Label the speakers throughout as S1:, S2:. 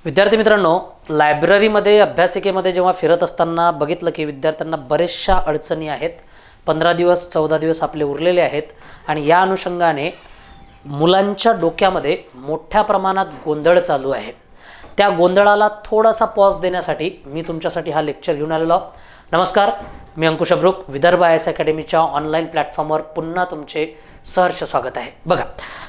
S1: विद्यार्थी मित्रांनो, लायब्ररीमध्ये अभ्यासिकेमध्ये जेव्हा फिरत असताना बघितलं की विद्यार्थ्यांना बरेचशा अडचणी आहेत. 15 दिवस 14 दिवस आपले उरलेले आहेत आणि या अनुषंगाने मुलांच्या डोक्यामध्ये मोठ्या प्रमाणात गोंधळ चालू आहे. त्या गोंधळाला थोडासा पॉज देण्यासाठी मी तुमच्यासाठी हा लेक्चर घेऊन आलेलो. नमस्कार, मी अंकुश अब्रुक. विदर्भ IAS अकॅडमीच्या ऑनलाईन प्लॅटफॉर्मवर पुन्हा तुमचे सहर्ष स्वागत आहे. बघा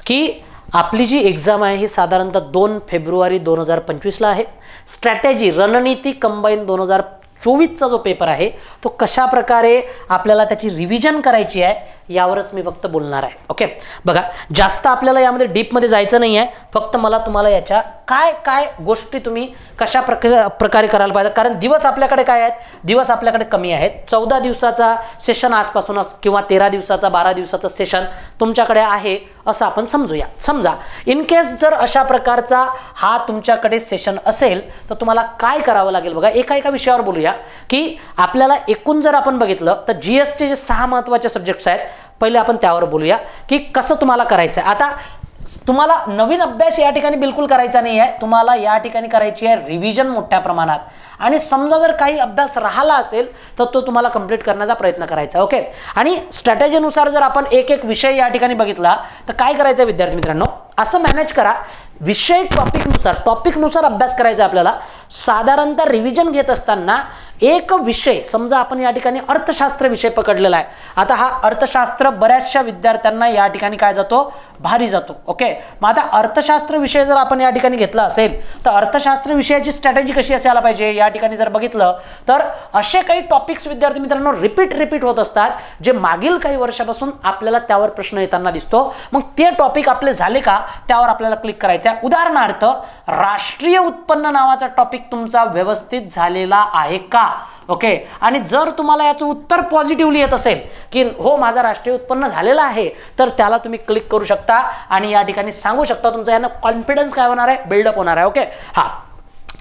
S1: की आपली जी एक्झाम आहे ही साधारणतः 2 फेब्रुवारी 2025ला आहे. स्ट्रॅटेजी रणनीती कंबाईन 2024चा जो पेपर आहे तो कशा प्रकारे आपल्याला त्याची रिव्हिजन करायची आहे यावरच मी फक्त बोलणार आहे. ओके, बघा जास्त आपल्याला यामध्ये डीपमध्ये जायचं नाही आहे. फक्त मला तुम्हाला याच्या काय गोष्टी तुम्ही कशा प्रकारे करायला पाहिजे, कारण दिवस आपल्याकडे काय आहेत, दिवस आपल्याकडे कमी आहेत. 14 दिवसाचा सेशन आजपासूनच किंवा 13 दिवसाचा 12 दिवसाचा सेशन तुमच्याकडे आहे असं आपण समजूया. समजा इन केस जर अशा प्रकारचा हा तुमच्याकडे सेशन असेल तर तुम्हाला काय करावं लागेल. बघा एका विषयावर बोलूया की आपल्याला एकूण जर आपण बघितलं तर GSचे जे 6 महत्त्वाचे सब्जेक्ट्स आहेत पहिले आपण त्यावर बोलूया की कसं तुम्हाला करायचं आहे. आता तुम्हाला नवीन अभ्यास या ठिकाणी बिलकुल करायचा नाही आहे. तुम्हाला या ठिकाणी करायची आहे रिव्हिजन मोठ्या प्रमाणात. आणि समजा जर काही अभ्यास राहिला असेल तर तो तुम्हाला कंप्लीट करण्याचा प्रयत्न करायचा. ओके, आणि स्ट्रॅटेजीनुसार जर आपण एक विषय या ठिकाणी बघितला तर काय करायचं विद्यार्थी मित्रांनो, असं मॅनेज करा. विषय टॉपिकनुसार अभ्यास करायचा आपल्याला. साधारणतः रिव्हिजन घेत असताना एक विषय, समजा आपण या ठिकाणी अर्थशास्त्र विषय पकडलेला आहे. आता हा अर्थशास्त्र बऱ्याचशा विद्यार्थ्यांना या ठिकाणी काय जातो, भारी जातो. ओके, मग आता अर्थशास्त्र विषय जर आपण या ठिकाणी घेतला असेल तर अर्थशास्त्र विषयाची स्ट्रॅटेजी कशी असायला पाहिजे या ठिकाणी जर बघितलं तर असे काही टॉपिक्स विद्यार्थी मित्रांनो रिपीट होत असतात जे मागील काही वर्षापासून आपल्याला त्यावर प्रश्न येताना दिसतो. मग ते टॉपिक आपले झाले का त्यावर आपल्याला क्लिक करायचं आहे. उदाहरणार्थ राष्ट्रीय उत्पन्न नावाचा टॉपिक तुमचा व्यवस्थित झालेला आहे का. ओके, आणि जर तुम्हाला याचं उत्तर पॉझिटिव्हली येत असेल की हो माझा राष्ट्रीय उत्पन्न झालेलं आहे तर त्याला तुम्ही क्लिक करू शकता आणि या ठिकाणी सांगू शकता तुमचा यानं कॉन्फिडन्स काय होणार आहे, बिल्डअप होणार आहे. ओके, हा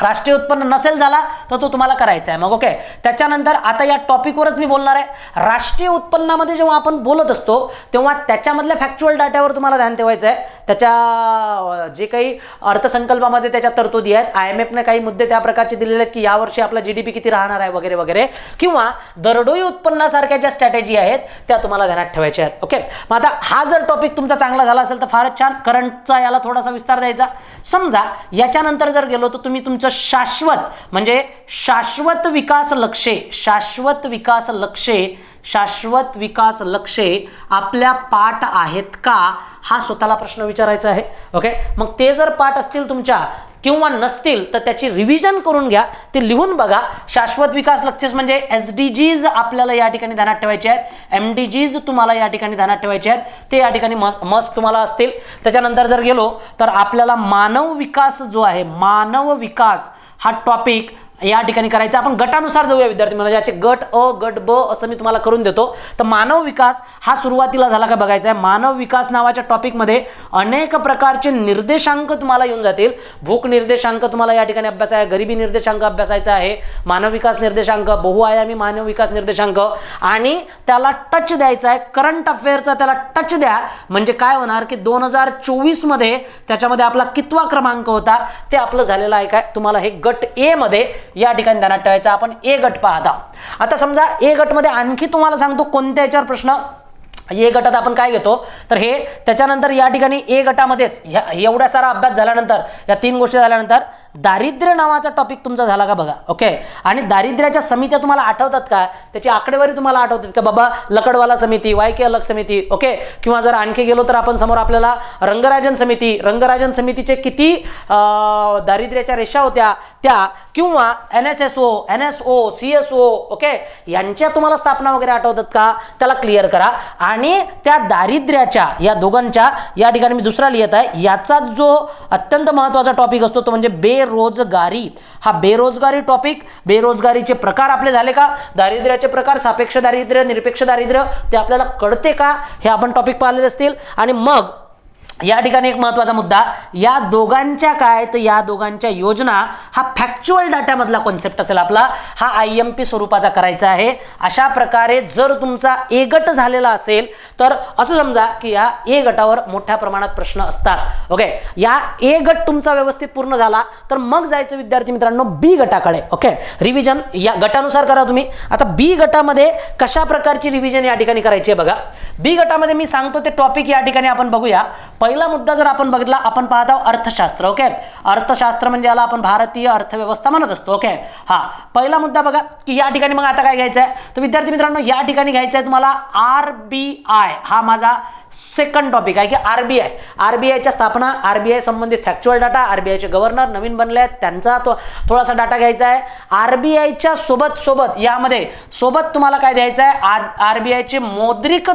S1: राष्ट्रीय उत्पन्न नसेल झाला तर तो तुम्हाला करायचा आहे. मग ओके, त्याच्यानंतर आता या टॉपिकवरच मी बोलणार आहे. राष्ट्रीय उत्पन्नामध्ये जेव्हा आपण बोलत असतो तेव्हा त्याच्यामधल्या फॅक्च्युअल डाटावर तुम्हाला ध्यान ठेवायचं आहे. त्याच्या जे काही अर्थसंकल्पामध्ये त्याच्या तरतुदी आहेत, IMFने काही मुद्दे त्या प्रकारचे दिलेले आहेत की यावर्षी आपला GDP किती राहणार आहे वगैरे वगैरे, किंवा दरडोई उत्पन्नासारख्या ज्या स्ट्रॅटेजी आहेत त्या तुम्हाला ध्यानात ठेवायच्या आहेत. ओके, मग आता हा जर टॉपिक तुमचा चांगला झाला असेल तर फारच छान. करंटचा याला थोडासा विस्तार द्यायचा. समजा याच्यानंतर जर गेलो तर तुम्ही तुमचं शाश्वत विकास लक्ष्ये आपल्या पाठ आहेत का हा स्वतःला प्रश्न विचारायचा आहे. ओके, मग ते जर पाठ असतील तुमच्या किंवा नसतील तर त्याची रिव्हिजन करून घ्या. ते लिहून बघा. शाश्वत विकास लक्ष्य म्हणजे SDGs आपल्याला या ठिकाणी ध्यानात ठेवायचे आहेत. MDGs तुम्हाला या ठिकाणी ध्यानात ठेवायचे आहेत. ते या ठिकाणी मस्त तुम्हाला असतील. त्याच्यानंतर जर गेलो तर आपल्याला मानव विकास जो आहे, मानव विकास हा टॉपिक या ठिकाणी करायचा. आपण गटानुसार जाऊया विद्यार्थी म्हणजे याचे गट अ गट ब असं मी तुम्हाला करून देतो. तर मानव विकास हा सुरुवातीला झाला का बघायचा आहे. मानव विकास नावाच्या टॉपिकमध्ये अनेक प्रकारचे निर्देशांक तुम्हाला येऊन जातील. भूक निर्देशांक तुम्हाला या ठिकाणी अभ्यास आहे, गरिबी निर्देशांक अभ्यासायचा आहे, मानव विकास निर्देशांक, बहुआयामी मानव विकास निर्देशांक, आणि त्याला टच द्यायचा आहे. करंट अफेअरचा त्याला टच द्या म्हणजे काय होणार की 2024 मध्ये त्याच्यामध्ये आपला कितवा क्रमांक होता ते आपलं झालेलं आहे काय. तुम्हाला हे गट ए मध्ये या ठिकाणी ध्यानात ठेवायचं. आपण ए गट पाहता. आता समजा ए गट मध्ये आणखी तुम्हाला सांगतो कोणत्या याच्यावर प्रश्न. ए गटात आपण काय घेतो तर हे त्याच्यानंतर या ठिकाणी ए गटामध्येच एवढा सारा अभ्यास झाल्यानंतर या 3 गोष्टी झाल्यानंतर दारिद्र्य नावाचा टॉपिक तुमचा झाला का बघा. ओके, आणि दारिद्र्याच्या समित्या तुम्हाला आठवतात का, त्याची आकडेवारी तुम्हाला आठवतात का बाबा. लकडवाला समिती, YK अलग समिती. ओके, किंवा जर आणखी गेलो तर आपण समोर आपल्याला रंगराजन समितीचे किती दारिद्र्याच्या रेषा होत्या त्या, किंवा NSO, CSO, ओके, यांच्या तुम्हाला स्थापना वगैरे आठवतात का, त्याला क्लिअर करा. आणि त्या दारिद्र्याच्या या दोघांच्या या ठिकाणी मी दुसरा लिहित आहे. याचा जो अत्यंत महत्त्वाचा टॉपिक असतो तो म्हणजे बेरोजगारी. हा बेरोजगारी टॉपिक, बेरोजगारीचे प्रकार आपले झाले का, दारिद्र्याचे प्रकार, सापेक्ष दारिद्र्य, निरपेक्ष दारिद्र्य ते आपल्याला कळते का, हे आपण टॉपिक पाहिलेले असतील. आणि मग या ठिकाणी एक महत्त्वाचा मुद्दा, या दोघांच्या काय तर या दोघांच्या योजना हा फॅक्च्युअल डाटामधला कॉन्सेप्ट असेल आपला, हा IMP स्वरूपाचा करायचा आहे. अशा प्रकारे जर तुमचा A गट झालेला असेल तर असं समजा की या A गटावर मोठ्या प्रमाणात प्रश्न असतात. ओके, या A गट तुमचा व्यवस्थित पूर्ण झाला तर मग जायचं विद्यार्थी मित्रांनो B गटाकडे. ओके, रिव्हिजन या गटानुसार करा तुम्ही. आता B गटामध्ये कशा प्रकारची रिव्हिजन या ठिकाणी करायची आहे बघा. B गटामध्ये मी सांगतो ते टॉपिक या ठिकाणी आपण बघूया. पहिला मुद्दा जर आपण बघितला, आपण पाहत आहोत अर्थशास्त्र. ओके, अर्थशास्त्र म्हणजे याला आपण भारतीय अर्थव्यवस्था म्हणत असतो. ओके, हा पहिला मुद्दा बघा की या ठिकाणी मग आता काय घ्यायचं आहे तर विद्यार्थी मित्रांनो या ठिकाणी घ्यायचं आहे तुम्हाला RBI. हा माझा सेकंड टॉपिक आहे की RBIच्या स्थापना, RBI संबंधित फॅक्च्युअल डाटा, RBIचे गव्हर्नर नवीन बनले आहेत त्यांचा थोडासा डाटा घ्यायचा आहे. RBIच्या सोबत यामध्ये तुम्हाला काय द्यायचं आहे, RBIचे मौद्रिक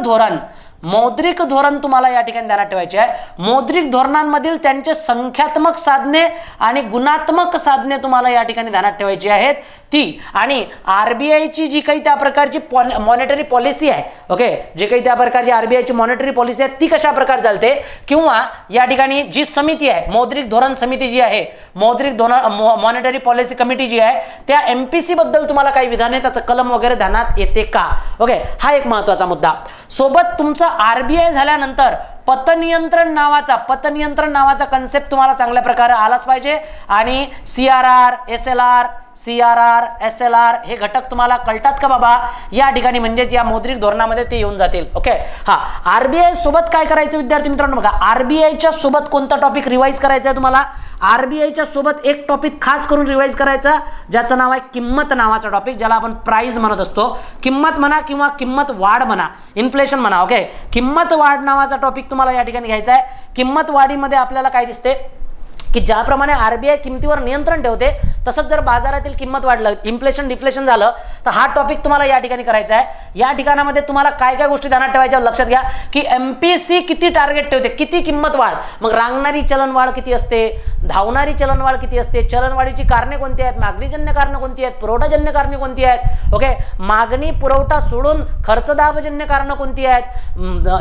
S1: धोरण तुम्हाला या ठिकाणी ध्यानात ठेवायचे आहे. मौद्रिक धोरणांमधील त्यांचे संख्यात्मक साधने आणि गुणात्मक साधने तुम्हाला या ठिकाणी ध्यानात ठेवायची आहेत ती. आणि RBIची जी काही त्या प्रकारची मॉनिटरी पॉलिसी आहे, ओके, जे काही त्या प्रकारची RBIची मॉनिटरी पॉलिसी आहे ती कशा प्रकारे चालते, किंवा या ठिकाणी जी समिती आहे मौद्रिक धोरण समिती जी आहे, मौद्रिक धोरण मॉनिटरी पॉलिसी कमिटी जी आहे, त्या MPC बद्दल तुम्हाला काही विधाने त्याचं कलम वगैरे ध्यानात येते का. ओके, हा एक महत्त्वाचा मुद्दा. सोबत तुमचं RBI झाल्यानंतर पतनियंत्रण नावाचा कन्सेप्ट तुम्हाला चांगल्या प्रकारे आलाच पाहिजे. आणि CRR, SLR हे घटक तुम्हाला कळतात का बाबा या ठिकाणी, म्हणजेच या मौद्रिक धोरणामध्ये ते येऊन जातील. ओके, हा RBI सोबत काय करायचं विद्यार्थी मित्रांनो बघा, RBIच्या सोबत कोणता टॉपिक रिवाइज करायचा आहे तुम्हाला. RBIच्या सोबत एक टॉपिक खास करून रिवाइज करायचा ज्याचं नाव आहे किंमत नावाचा टॉपिक, ज्याला आपण प्राइस म्हणत असतो. किंमत म्हणा किंवा किंमत वाढ म्हणा, इन्फ्लेशन म्हणा. ओके, किंमत वाढ नावाचा टॉपिक तुम्हाला या ठिकाणी घ्यायचा आहे. किंमत वाढीमध्ये आपल्याला काय दिसते की ज्याप्रमाणे RBI किमतीवर नियंत्रण ठेवते तसंच जर बाजारातील किंमत वाढलं, इन्फ्लेशन डिफ्लेशन झालं तर हा टॉपिक तुम्हाला या ठिकाणी करायचा आहे. या ठिकाणामध्ये तुम्हाला काय काय गोष्टी ध्यानात ठेवायच्या लक्षात घ्या की MPC किती टार्गेट ठेवते, किती किंमत वाढ, मग रांगणारी चलनवाढ किती असते, धावणारी चलनवाढ किती असते, चलनवाढीची कारणे कोणती आहेत, मागणीजन्य कारणं कोणती आहेत, पुरवठाजन्य कारणे कोणती आहेत. ओके, मागणी पुरवठा सोडून खर्चदाबजन्य कारणं कोणती आहेत,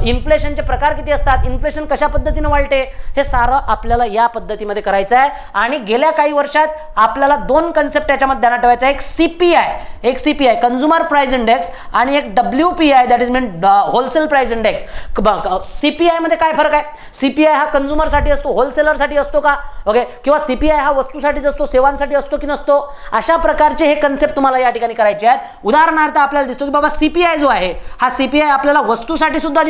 S1: इन्फ्लेशनचे प्रकार किती असतात, इन्फ्लेशन कशा पद्धतीने वाढते, हे सारं आपल्याला या पद्धतीमध्ये करायचं आहे. आणि गेल्या काही वर्षात आपल्याला दोन कन्सेप्ट याच्यामध्ये ध्यानात ठेवायचा आहे. एक CPI कन्झ्युमर प्राइस इंडेक्स आणि एक WPI that is mean wholesale price index. CPI मध्ये काय फरक आहे, CPI हा कन्झ्युमर साठी असतो, होलसेलर साठी असतो का. ओके, किंवा CPI हा वस्तूसाठीच असतो, सेवांसाठी असतो की नसतो. अशा प्रकारचे हे कन्सेप्ट तुम्हाला या ठिकाणी करायचे आहेत. उदाहरणार्थ आपल्याला दिसतो की बाबा CPI जो आहे हा CPI आपल्याला वस्तूसाठी सुद्धा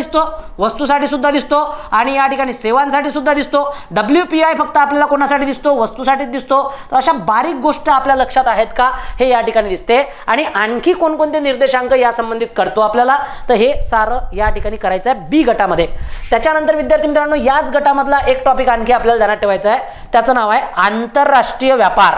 S1: दिसतो आणि या ठिकाणी सेवांसाठी सुद्धा दिसतो. WPI फक्त आपल्याला कोणासाठी दिसतो, वस्तूसाठीच दिसतो. तर अशा बारीक गोष्ट आपल्या लक्षात आहेत का हे या ठिकाणी दिसते. आणि आणखी कोणकोणते निर्देशांक या संबंधित करतो आपल्याला, तर हे सारं या ठिकाणी करायचं आहे B गटामध्ये. त्याच्यानंतर विद्यार्थी मित्रांनो याच गटामधला एक टॉपिक आणखी आपल्याला ध्यानात ठेवायचा आहे, त्याचं नाव आहे आंतरराष्ट्रीय व्यापार.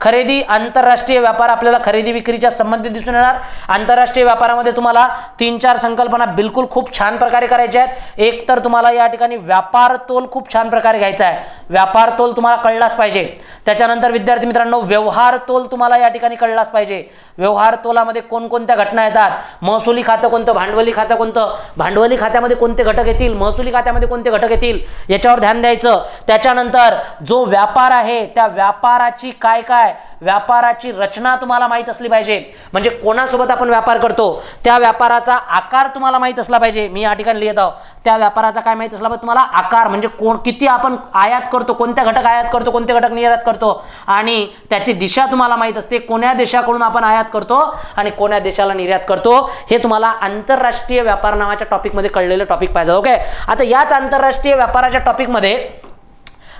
S1: खरेदी आंतरराष्ट्रीय व्यापार आपल्याला खरेदी विक्रीच्या संबंधित दिसून येणार. आंतरराष्ट्रीय व्यापारामध्ये तुम्हाला 3-4 संकल्पना बिलकुल खूप छान प्रकारे करायच्या आहेत. एक तर तुम्हाला या ठिकाणी व्यापार तोल खूप छान प्रकारे घ्यायचा आहे, व्यापार तोल तुम्हाला कळलाच पाहिजे. त्याच्यानंतर विद्यार्थी मित्रांनो व्यवहार तोल तुम्हाला या ठिकाणी कळलाच पाहिजे. व्यवहार तोलामध्ये कोणकोणत्या घटना येतात, महसुली खातं कोणतं, भांडवली खातं कोणतं, भांडवली खात्यामध्ये कोणते घटक येतील, महसुली खात्यामध्ये कोणते घटक येतील, याच्यावर ध्यान द्यायचं. त्याच्यानंतर जो व्यापार आहे त्या व्यापाराची व्यापाराची रचना तुम्हाला माहित असली पाहिजे. म्हणजे कोणासोबत आपण व्यापार करतो त्या व्यापाराचा आकार तुम्हाला माहित असला पाहिजे. मी या ठिकाणी लिहित आहो त्या व्यापाराचा काय माहित असला पाहिजे तुम्हाला, आकार म्हणजे किती आपण आयात करतो, कोणत्या घटक आयात करतो, कोणते घटक निर्यात करतो, आणि त्याची दिशा तुम्हाला माहित असते, कोण्या देशाकडून आपण आयात करतो आणि कोण्या देशाला निर्यात करतो. हे तुम्हाला आंतरराष्ट्रीय व्यापार नावाच्या टॉपिकमध्ये कळलेलं टॉपिक पाहिजे. ओके, आता याच आंतरराष्ट्रीय व्यापाराच्या टॉपिकमध्ये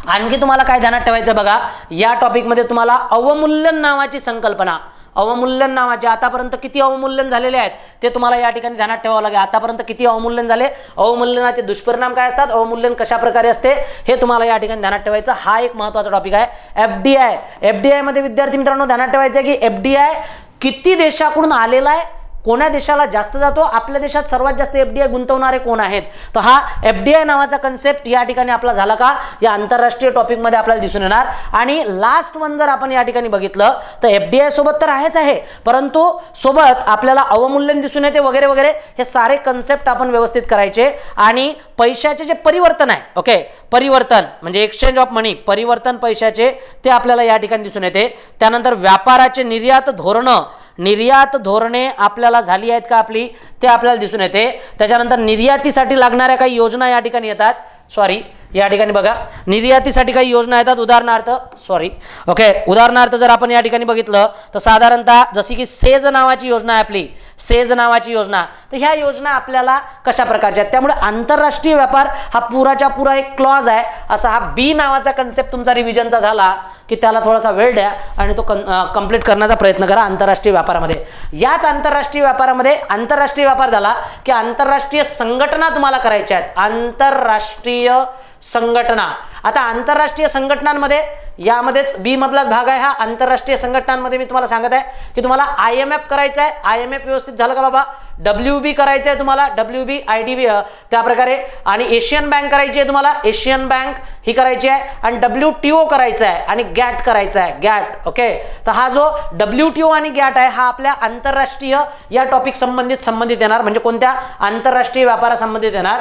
S1: आणखी तुम्हाला काय ध्यानात ठेवायचं बघा. या टॉपिकमध्ये तुम्हाला अवमूल्यन नावाची संकल्पना, अवमूल्यन नावाचे आतापर्यंत किती अवमूल्यन झालेले आहेत ते तुम्हाला या ठिकाणी ध्यानात ठेवावं लागेल. आतापर्यंत किती अवमूल्यन झाले, अवमूल्यनाचे दुष्परिणाम काय असतात, अवमूल्यन कशा प्रकारे असते हे तुम्हाला या ठिकाणी ध्यानात ठेवायचं. हा एक महत्त्वाचा टॉपिक आहे. FDI मध्ये विद्यार्थी मित्रांनो ध्यानात ठेवायचं आहे की FDI किती देशाकडून आलेला आहे, कोण्या देशाला जास्त जातो, आपल्या देशात सर्वात जास्त FDI गुंतवणारे कोण आहेत, तर हा FDI नावाचा कन्सेप्ट या ठिकाणी आपला झाला का, या आंतरराष्ट्रीय टॉपिक मध्ये आपल्याला दिसून येणार. आणि लास्ट वन जर आपण या ठिकाणी बघितलं तर FDI सोबत तर आहेच आहे, परंतु सोबत आपल्याला अवमूल्यन दिसून येते वगैरे वगैरे, हे सारे कन्सेप्ट आपण व्यवस्थित करायचे. आणि पैशाचे जे परिवर्तन आहे, ओके, परिवर्तन म्हणजे एक्सचेंज ऑफ मनी, परिवर्तन पैशाचे, ते आपल्याला या ठिकाणी दिसून येते. त्यानंतर व्यापाराचे निर्यात धोरणे आपल्याला झाली आहेत का आपली, ते आपल्याला दिसून येते. त्याच्यानंतर निर्यातीसाठी लागणाऱ्या काही योजना या ठिकाणी येतात. या ठिकाणी बघा, निर्यातीसाठी काही योजना येतात. उदाहरणार्थ जर आपण या ठिकाणी बघितलं तर साधारणतः जशी की सेज नावाची योजना आहे आपली, सेज नावाची योजना, तर ह्या योजना आपल्याला कशा प्रकारच्या आहेत. त्यामुळे आंतरराष्ट्रीय व्यापार हा पुराच्या पुरा एक क्लॉज आहे. असा हा बी नावाचा कन्सेप्ट तुमचा रिव्हिजनचा झाला की त्याला थोडासा वेळ द्या आणि तो कंप्लीट करण्याचा प्रयत्न करा आंतरराष्ट्रीय व्यापारामध्ये. याच आंतरराष्ट्रीय व्यापारामध्ये आंतरराष्ट्रीय व्यापार झाला की आंतरराष्ट्रीय संघटना तुम्हाला करायच्या आहेत. आंतरराष्ट्रीय संघटना. आता आंतरराष्ट्रीय संघटनांमध्ये यामध्येच बी मधलाच भाग आहे हा. आंतरराष्ट्रीय संघटनांमध्ये मी तुम्हाला सांगत आहे की तुम्हाला IMF करायचं आहे. IMF व्यवस्थित झालं का बाबा? WB करायचं आहे तुम्हाला, WB IDB त्या प्रकारे. आणि एशियन बँक करायची आहे तुम्हाला, एशियन बँक ही करायची आहे. आणि WTO करायचं आहे आणि गॅट करायचं आहे, गॅट. ओके, तर हा जो WTO आणि गॅट आहे हा आपल्या आंतरराष्ट्रीय या टॉपिक संबंधित येणार. म्हणजे कोणत्या आंतरराष्ट्रीय व्यापारासंबंधित येणार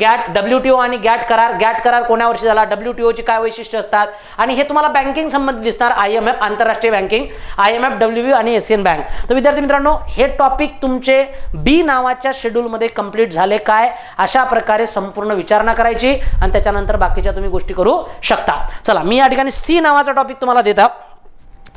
S1: गॅट, WTO आणि गॅट करार. गॅट करार कोण्या वर्षी झाला, WTO ची काय वैशिष्ट्य असतात, आणि हे तुम्हाला बँकिंग संबंधित दिसणार. IMF आंतरराष्ट्रीय बँकिंग, IMF, WB आणि एशियन बँक. तर विद्यार्थी मित्रांनो, हे टॉपिक तुमचे बी नावाच्या शेड्यूल मध्ये कंप्लीट झाले काय, अशा प्रकारे संपूर्ण विचारणा करायची आणि त्याच्यानंतर बाकीच्या तुम्ही गोष्टी करू शकता. चला, मी या ठिकाणी सी नावाचा टॉपिक तुम्हाला देता,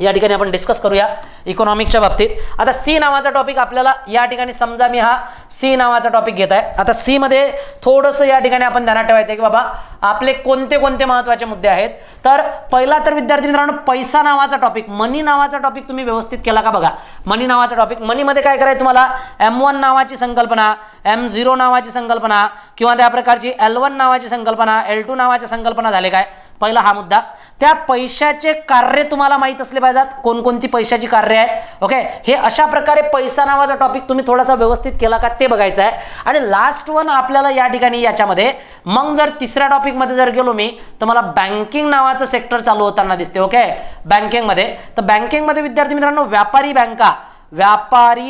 S1: या ठिकाणी आपण डिस्कस करूया इकॉनॉमिकच्या बाबतीत. आता सी नावाचा टॉपिक आपल्याला या ठिकाणी, समजा मी हा सी नावाचा टॉपिक घेत आहे. आता सी मध्ये थोडंसं या ठिकाणी आपण ध्यानात ठेवायचं की बाबा आपले कोणते कोणते महत्त्वाचे मुद्दे आहेत. तर पहिला तर विद्यार्थी मित्रांनो, पैसा नावाचा टॉपिक, मनी नावाचा टॉपिक तुम्ही व्यवस्थित केला का बघा. मनी नावाचा टॉपिक, मनीमध्ये काय करायचं तुम्हाला, M1 नावाची संकल्पना, M0 नावाची संकल्पना किंवा त्या प्रकारची L1 नावाची संकल्पना, L2 नावाची संकल्पना झाले काय. पहिला हा मुद्दा. त्या पैशाचे कार्य तुम्हाला माहित असले पाहिजेत, कोणकोणती पैशाची कार्य आहेत. ओके, हे अशा प्रकारे पैसा नावाचा टॉपिक तुम्ही थोडासा व्यवस्थित केला का ते बघायचं आहे. आणि लास्ट वन आपल्याला या ठिकाणी याच्यामध्ये, मग जर तिसऱ्या टॉपिक मध्ये जर गेलो मी, तर मला बँकिंग नावाचं सेक्टर चालू होताना दिसते. ओके, बँकिंग मध्ये, तर बँकिंग मध्ये विद्यार्थी मित्रांनो, व्यापारी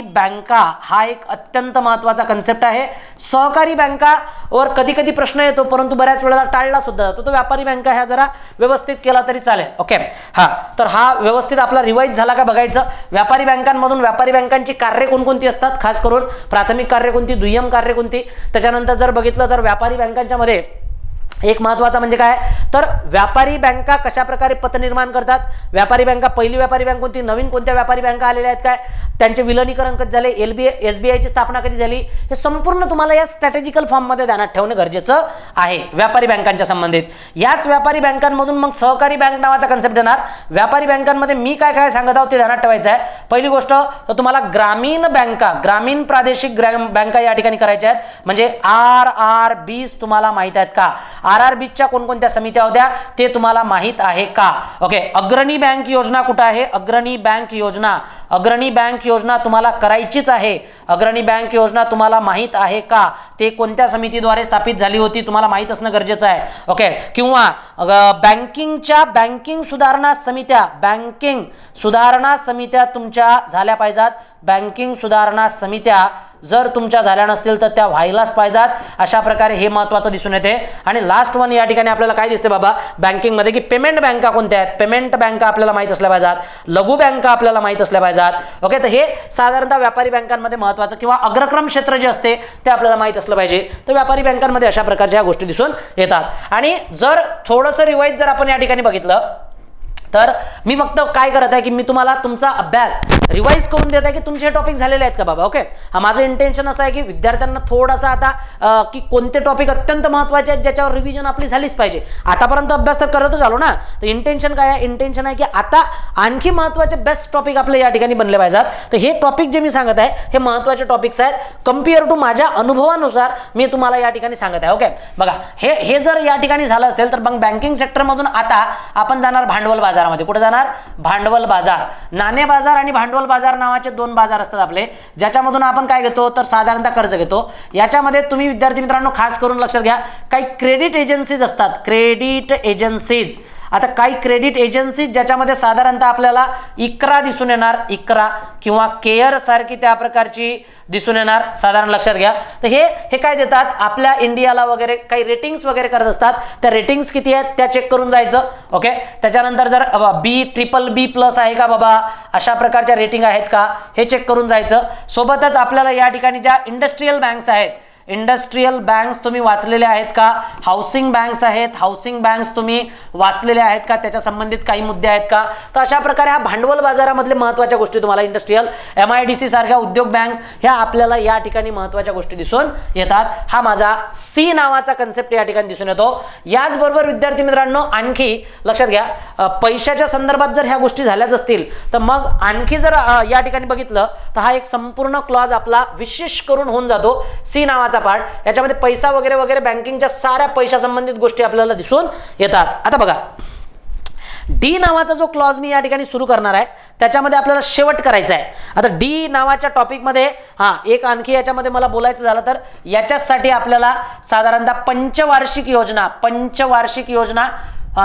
S1: बँका हा एक अत्यंत महत्त्वाचा कन्सेप्ट आहे. सहकारी बँकावर कधी कधी प्रश्न येतो, परंतु बऱ्याच वेळेला टाळला सुद्धा जातो. तो व्यापारी बँका ह्या जरा व्यवस्थित केला तरी चालेल. ओके, हा, तर हा व्यवस्थित आपला रिवाइज झाला का बघायचं. व्यापारी बँकांमधून व्यापारी बँकांची कार्य कोणकोणती असतात, खास करून प्राथमिक कार्य कोणती, दुय्यम कार्य कोणती. त्याच्यानंतर जर बघितलं तर व्यापारी बँकांच्या मध्ये एक महत्त्वाचा म्हणजे काय, तर व्यापारी बँका कशा प्रकारे पत निर्माण करतात. व्यापारी बँका, पहिली व्यापारी बँक कोणती, नवीन कोणत्या व्यापारी बँका आलेल्या आहेत काय, त्यांचे विलनीकरण कधी झाले, SBI ची स्थापना कधी झाली, हे संपूर्ण तुम्हाला या स्ट्रॅटेजिकल फॉर्म मध्ये ध्यानात ठेवणे गरजेचं आहे व्यापारी बँकांच्या संबंधित. याच व्यापारी बँकांमधून मग सहकारी बँक नावाचा कन्सेप्ट येणार. व्यापारी बँकांमध्ये मी काय काय सांगत आहोत ते ध्यानात ठेवायचं आहे. पहिली गोष्ट तर तुम्हाला ग्रामीण बँका, ग्रामीण प्रादेशिक बँका या ठिकाणी करायच्या आहेत. म्हणजे RRBs तुम्हाला माहित आहेत का, RRBच्या कोणकोणत्या समित्या होत्या ते तुम्हाला माहित आहे का. ओके, अग्रणी बँक योजना कुठे आहे, अग्रणी बँक योजना तुम्हाला करायचीच आहे. अग्रणी बँक योजना तुम्हाला माहित आहे का, ते कोणत्या समितीद्वारे स्थापित झाली होती तुम्हाला माहित असणं गरजेचं आहे. ओके, किंवा बँकिंग सुधारणा समित्या तुमच्या झाल्या पाहिजेत. बँकिंग सुधारणा समित्या जर तुमच्या झाल्या नसतील तर त्या व्हायलाच पाहिजेत. अशा प्रकारे हे महत्त्वाचं दिसून येते. आणि लास्ट वन या ठिकाणी आपल्याला काय दिसते बाबा बँकिंग मध्ये, की पेमेंट बँका कोणत्या आहेत, पेमेंट बँका आपल्याला माहित असल्या पाहिजेत, लघु बँका आपल्याला माहित असल्या पाहिजेत. ओके, तर हे साधारणतः व्यापारी बँकांमध्ये महत्त्वाचं किंवा अग्रक्रम क्षेत्र जे असते ते आपल्याला माहित असलं पाहिजे. तर व्यापारी बँकांमध्ये अशा प्रकारच्या गोष्टी दिसून येतात. आणि जर थोडंसं रिवाइज जर आपण या ठिकाणी बघितलं तर मी फक्त काय करत आहे की मी तुम्हाला तुमचा अभ्यास रिवाइज करून देत आहे की तुमचे टॉपिक झालेले आहेत का बाबा. ओके, हा माझं इंटेन्शन असं आहे की विद्यार्थ्यांना थोडासा आता की कोणते टॉपिक अत्यंत महत्त्वाचे आहेत ज्याच्यावर रिव्हिजन आपली झालीच पाहिजे. आतापर्यंत अभ्यास तर करतच आलो ना, तर इंटेन्शन काय आहे, इंटेन्शन आहे की आता आणखी महत्त्वाचे बेस्ट टॉपिक आपले या ठिकाणी बनले पाहिजेत. तर हे टॉपिक जे मी सांगत आहे हे महत्त्वाचे टॉपिक्स आहेत. कम्पेअर टू माझ्या अनुभवानुसार मी तुम्हाला या ठिकाणी सांगत आहे. ओके, बघा हे जर या ठिकाणी झालं असेल तर मग बँकिंग सेक्टरमधून आता आपण जाणार भांडवल बाजार बाजारामध्ये. कुठे जाणार? भांडवल बाजार. नाणे बाजार आणि भांडवल बाजार नावाचे दोन बाजार असतात आपले, ज्याच्यामधून आपण काय घेतो तर साधारणतः कर्ज घेतो. याच्यामध्ये तुम्ही विद्यार्थी मित्रांनो खास करून लक्षात घ्या, काही क्रेडिट एजन्सीज असतात, क्रेडिट एजन्सीज. आता काही क्रेडिट एजन्सी ज्याच्यामध्ये साधारणतः आपल्याला इक्रा दिसून येणार, इक्रा किंवा केअर सारखी त्या प्रकारची दिसून येणार, साधारण लक्षात घ्या. तर हे काय देतात आपल्या इंडियाला वगैरे काही रेटिंग्स वगैरे करत असतात. त्या रेटिंग्स किती आहेत त्या चेक करून जायचं. ओके, त्याच्यानंतर जर BBB+ आहे का बाबा, अशा प्रकारच्या रेटिंग आहेत का हे चेक करून जायचं. सोबतच आपल्याला या ठिकाणी ज्या इंडस्ट्रियल बँक्स आहेत, इंडस्ट्रियल बँक्स तुम्ही वाचलेल्या आहेत का? हाऊसिंग बँक्स आहेत, हाऊसिंग बँक्स तुम्ही वाचलेल्या आहेत का? त्याच्या संबंधित काही मुद्दे आहेत का? तर अशा प्रकारे हा भांडवल बाजारामधले महत्त्वाच्या गोष्टी तुम्हाला इंडस्ट्रियल, MIDC सारख्या उद्योग बँक्स ह्या आपल्याला या ठिकाणी महत्त्वाच्या गोष्टी दिसून येतात. हा माझा C नावाचा कन्सेप्ट या ठिकाणी दिसून येतो. याचबरोबर विद्यार्थी मित्रांनो आणखी लक्षात घ्या, पैशाच्या संदर्भात जर ह्या गोष्टी झाल्याच असतील तर मग आणखी जर या ठिकाणी बघितलं तर हा एक संपूर्ण क्लॉज आपला विशेष करून होऊन जातो C नावाचा पार्ट. याच्यामध्ये पैसा वगैरे वगैरे बँकिंगच्या साऱ्या पैशा संबंधित गोष्टी आपल्याला दिसून येतात. आता बघा, डी नावाचा जो क्लॉज मी या ठिकाणी सुरू करणार आहे त्याच्यामध्ये आपल्याला शेवट करायचा आहे. आता डी नावाच्या टॉपिकमध्ये एक आणखी याच्यामध्ये मला बोलायचं झालं तर याच्यासाठी आपल्याला साधारणतः पंचवार्षिक योजना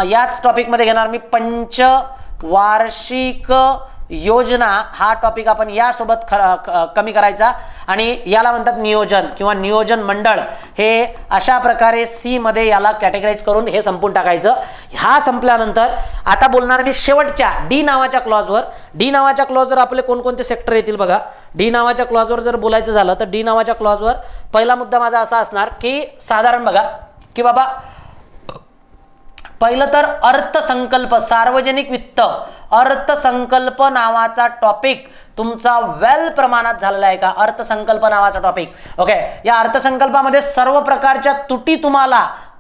S1: याच टॉपिकमध्ये घेणार मी. पंचवार्षिक योजना हा टॉपिक आपण यासोबत कमी करायचा आणि याला म्हणतात नियोजन किंवा नियोजन मंडळ. हे अशा प्रकारे C मध्ये याला कॅटेगराईज करून हे संपून टाकायचं. हा संपल्यानंतर आता बोलणार मी शेवटच्या डी नावाच्या क्लॉजवर. डी नावाच्या क्लॉजवर आपले कोणकोणते सेक्टर येतील बघा. डी नावाच्या क्लॉजवर जर बोलायचं झालं तर डी नावाच्या क्लॉजवर पहिला मुद्दा माझा असा असणार की साधारण बघा की बाबा पहिलं तर अर्थसंकल्प, सार्वजनिक वित्त, अर्थसंकल्प नावाचा टॉपिक तुमचा वेल प्रमाणात झालेला आहे का? अर्थसंकल्प नावाचा टॉपिक. ओके, या अर्थसंकल्पामध्ये सर्व प्रकारच्या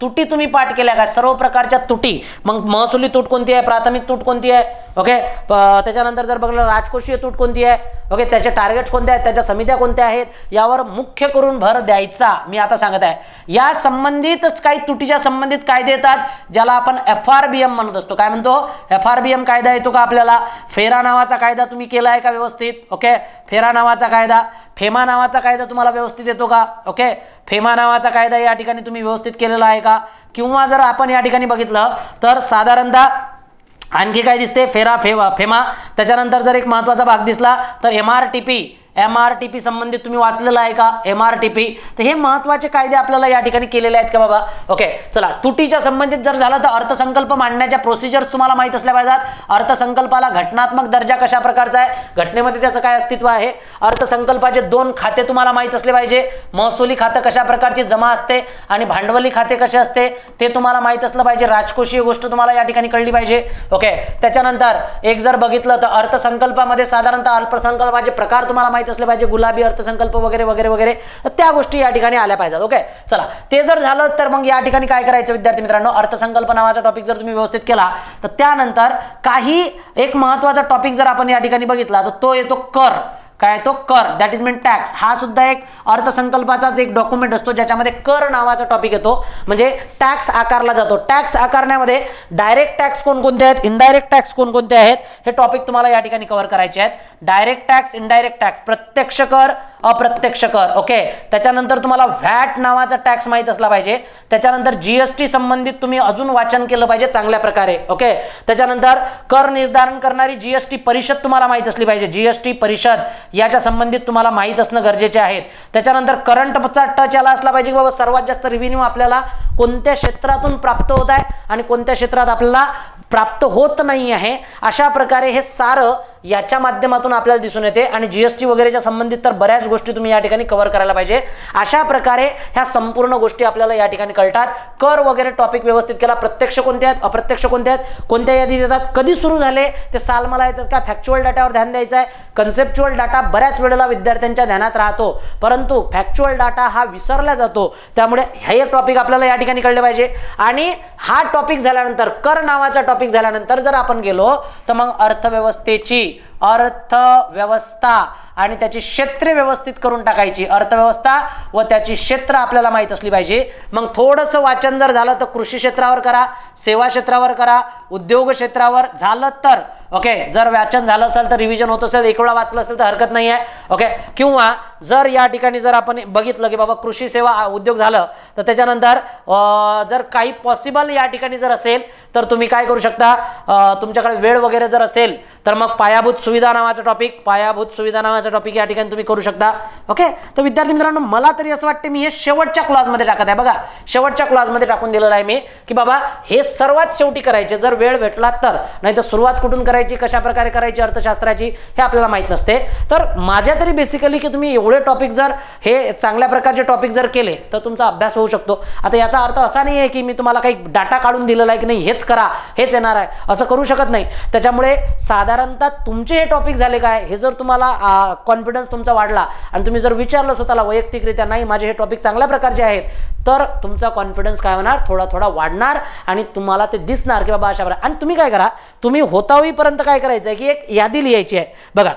S1: तुटी तुम्ही पाठ केल्या का? सर्व प्रकारच्या तुटी. मग महसुली तूट कोणती आहे, प्राथमिक तूट कोणती आहे, ओके, त्याच्यानंतर जर बघलं राजकोषीय तूट कोणती आहे, ओके, त्याचे टार्गेट्स कोणते आहेत, त्याच्या समित्या कोणत्या आहेत, यावर मुख्य करून भर द्यायचा मी आता सांगत आहे. या संबंधितच काही तुटीच्या संबंधित कायदे येतात ज्याला आपण FRBM म्हणत असतो. काय म्हणतो? FRBM कायदा येतो का आपल्याला? फेरा नावाचा कायदा तुम्ही केला आहे का व्यवस्थित? ओके, फेरा नावाचा कायदा, फेमा नावाचा कायदा तुम्हाला व्यवस्थित येतो का? ओके, फेमा नावाचा कायदा या ठिकाणी तुम्ही व्यवस्थित केलेला आहे का? किंवा जर आपण या ठिकाणी बघितलं तर साधारणतः आणखी काय दिसते? फेमा. त्याच्यानंतर जर एक महत्त्वाचा भाग दिसला तर MRTP संबंधित तुम्ही वाचलेला आहे का? MRTP. तर हे महत्त्वाचे कायदे आपल्याला या ठिकाणी केलेले आहेत का बाबा? ओके, चला तुटीच्या संबंधित जर झालं तर अर्थसंकल्प मांडण्याच्या प्रोसिजर्स तुम्हाला माहित असल्या पाहिजेत. अर्थसंकल्पाला घटनात्मक दर्जा कशा प्रकारचा आहे, घटनेमध्ये त्याचं काय अस्तित्व आहे, अर्थसंकल्पाचे 2 खाते तुम्हाला माहित असले पाहिजे. महसुली खातं कशा प्रकारची जमा असते आणि भांडवली खाते कसे असते ते तुम्हाला माहित असलं पाहिजे. राजकोषीय गोष्ट तुम्हाला या ठिकाणी कळली पाहिजे. ओके, त्याच्यानंतर एक जर बघितलं तर अर्थसंकल्पामध्ये साधारणतः अर्थसंकल्पाचे प्रकार तुम्हाला माहित असले पाहिजे, गुलाबी अर्थसंकल्प वगैरे वगैरे वगैरे. तर त्या गोष्टी या ठिकाणी आल्या पाहिजेत. ओके, चला ते जर झालं तर मग या ठिकाणी काय करायचं विद्यार्थी मित्रांनो, अर्थसंकल्प नावाचा टॉपिक जर तुम्ही व्यवस्थित केला तर त्यानंतर काही एक महत्त्वाचा टॉपिक जर आपण या ठिकाणी बघितला तर तो येतो कर. काय तो? कर, दॅट इज मीन टॅक्स. हा सुद्धा एक अर्थसंकल्पाचाच एक डॉक्युमेंट असतो ज्याच्यामध्ये कर नावाचा टॉपिक येतो, म्हणजे टॅक्स आकारला जातो. टॅक्स आकारण्यामध्ये डायरेक्ट टॅक्स कोणकोणते आहेत, इनडायरेक्ट टॅक्स कोणकोणते आहेत, हे टॉपिक तुम्हाला या ठिकाणी कव्हर करायचे आहेत. डायरेक्ट टॅक्स, इनडायरेक्ट टॅक्स, प्रत्यक्ष कर, अप्रत्यक्ष कर. ओके, त्याच्यानंतर तुम्हाला व्हॅट नावाचा टॅक्स माहित असला पाहिजे. त्याच्यानंतर GST संबंधित तुम्ही अजून वाचन केलं पाहिजे चांगल्या प्रकारे. ओके, त्याच्यानंतर कर निर्धारण करणारी GST परिषद तुम्हाला माहित असली पाहिजे. GST परिषद याच्या संबंधित तुम्हाला माहित असणं गरजेचे आहेत. त्याच्यानंतर करंटचा टच याला असला पाहिजे की बाबा सर्वात जास्त रेव्हेन्यू आपल्याला कोणत्या क्षेत्रातून प्राप्त होत आहे आणि कोणत्या क्षेत्रात आपल्याला प्राप्त होत नाही आहे. अशा प्रकारे हे सारं याच्या माध्यमातून आपल्याला दिसून येते आणि GST वगैरेच्या संबंधित तर बऱ्याच गोष्टी तुम्ही या ठिकाणी कव्हर करायला पाहिजे. अशा प्रकारे ह्या संपूर्ण गोष्टी आपल्याला या ठिकाणी कळतात. कर वगैरे टॉपिक व्यवस्थित केला, प्रत्यक्ष कोणते आहेत, अप्रत्यक्ष कोणते आहेत, कोणत्या यादीत येतात, कधी सुरू झाले ते साल मला येतात का, फॅक्च्युअल डाटावर ध्यान द्यायचं आहे. कन्सेप्च्युअल डाटा बऱ्याच वेळेला विद्यार्थ्यांच्या ध्यानात राहतो परंतु फॅक्च्युअल डाटा हा विसरला जातो. त्यामुळे हे टॉपिक आपल्याला या ठिकाणी कळले पाहिजे. आणि हा टॉपिक झाल्यानंतर, कर नावाचा टॉपिक झाल्यानंतर जर आपण गेलो तर मग अर्थव्यवस्थेची अर्थव्यवस्था आणि त्याची क्षेत्रे व्यवस्थित करून टाकायची. अर्थव्यवस्था व त्याची क्षेत्र आपल्याला माहित असली पाहिजे. मग थोडंसं वाचन जर झालं तर कृषी क्षेत्रावर करा, सेवा क्षेत्रावर करा, उद्योग क्षेत्रावर झालं तर ओके. जर वाचन झालं असेल तर रिव्हिजन होत असेल, एक वेळा वाचलं असेल तर हरकत नाही आहे ओके. किंवा जर या ठिकाणी जर आपण बघितलं की बाबा कृषी सेवा उद्योग झालं तर त्याच्यानंतर जर काही पॉसिबल या ठिकाणी जर असेल तर तुम्ही काय करू शकता, तुमच्याकडे वेळ वगैरे जर असेल तर मग पायाभूत सुविधा नावाचा टॉपिक या ठिकाणी तुम्ही करू शकता ओके. तर विद्यार्थी मित्रांनो, मला तरी असं वाटतं मी हे शेवटच्या क्लासमध्ये टाकत आहे. बघा, शेवटच्या क्लासमध्ये टाकून दिलेलं आहे मी की बाबा हे सर्वात शेवटी करायचे जर वेळ भेटला तर, नाही तर सुरुवात कुठून करायची, कशा प्रकारे करायची अर्थशास्त्राची हे आपल्याला माहित नसते. तर माझ्या तरी बेसिकली की तुम्ही एवढे टॉपिक जर हे चांगल्या प्रकारचे टॉपिक जर केले तर तुमचा अभ्यास होऊ शकतो. आता याचा अर्थ असा नाही आहे की मी तुम्हाला काही डाटा काढून दिलेला आहे की नाही हेच करा हेच येणार आहे, असं करू शकत नाही. त्याच्यामुळे साधारणतः तुमचे हे टॉपिक झाले काय हे जर तुम्हाला कॉन्फिडन्स तुमचा वाढला आणि तुम्ही जर विचारलं स्वतःला वैयक्तिकरित्या नाही माझे हे टॉपिक चांगल्या प्रकारचे आहेत, तर तुमचा कॉन्फिडन्स काय होणार, थोडा थोडा वाढणार आणि तुम्हाला ते दिसणार की बाबा अशा प्रकारे. आणि तुम्ही काय करा, तुम्ही होतावीपर्यंत काय करायचं आहे की एक यादी लिहायची आहे. बघा,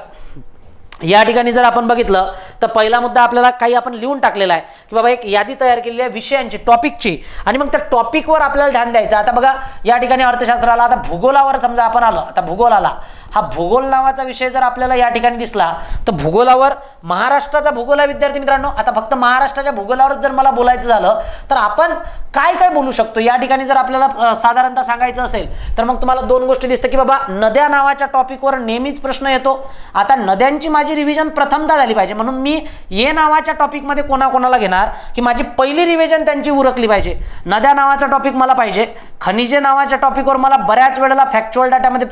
S1: या ठिकाणी जर आपण बघितलं तर पहिला मुद्दा आपल्याला काही आपण लिहून टाकलेला आहे की बाबा एक यादी तयार केलेली आहे विषयांची, टॉपिकची, आणि मग त्या टॉपिकवर आपल्याला ध्यान द्यायचं. आता बघा या ठिकाणी अर्थशास्त्राला, आता भूगोलावर समजा आपण आलो, आता भूगोलाला हा भूगोल नावाचा विषय जर आपल्याला या ठिकाणी दिसला तर भूगोलावर महाराष्ट्राचा भूगोल आहे विद्यार्थी मित्रांनो. आता फक्त महाराष्ट्राच्या भूगोलावरच जर मला बोलायचं झालं तर आपण काय काय बोलू शकतो या ठिकाणी जर आपल्याला साधारणतः सांगायचं असेल तर मग तुम्हाला दोन गोष्टी दिसतं की बाबा नद्या नावाच्या टॉपिकवर नेहमीच प्रश्न येतो. आता नद्यांची माझी रिव्हिजन प्रथमता झाली पाहिजे म्हणून मी ये नावाच्या टॉपिकमध्ये कोणाकोणाला घेणार की माझी पहिली रिव्हिजन त्यांची उरकली पाहिजे. नद्या नावाचा टॉपिक मला पाहिजे. खनिजे नावाच्या टॉपिकवर मला बऱ्याच वेळेला फॅक्च्युअल डाटामध्ये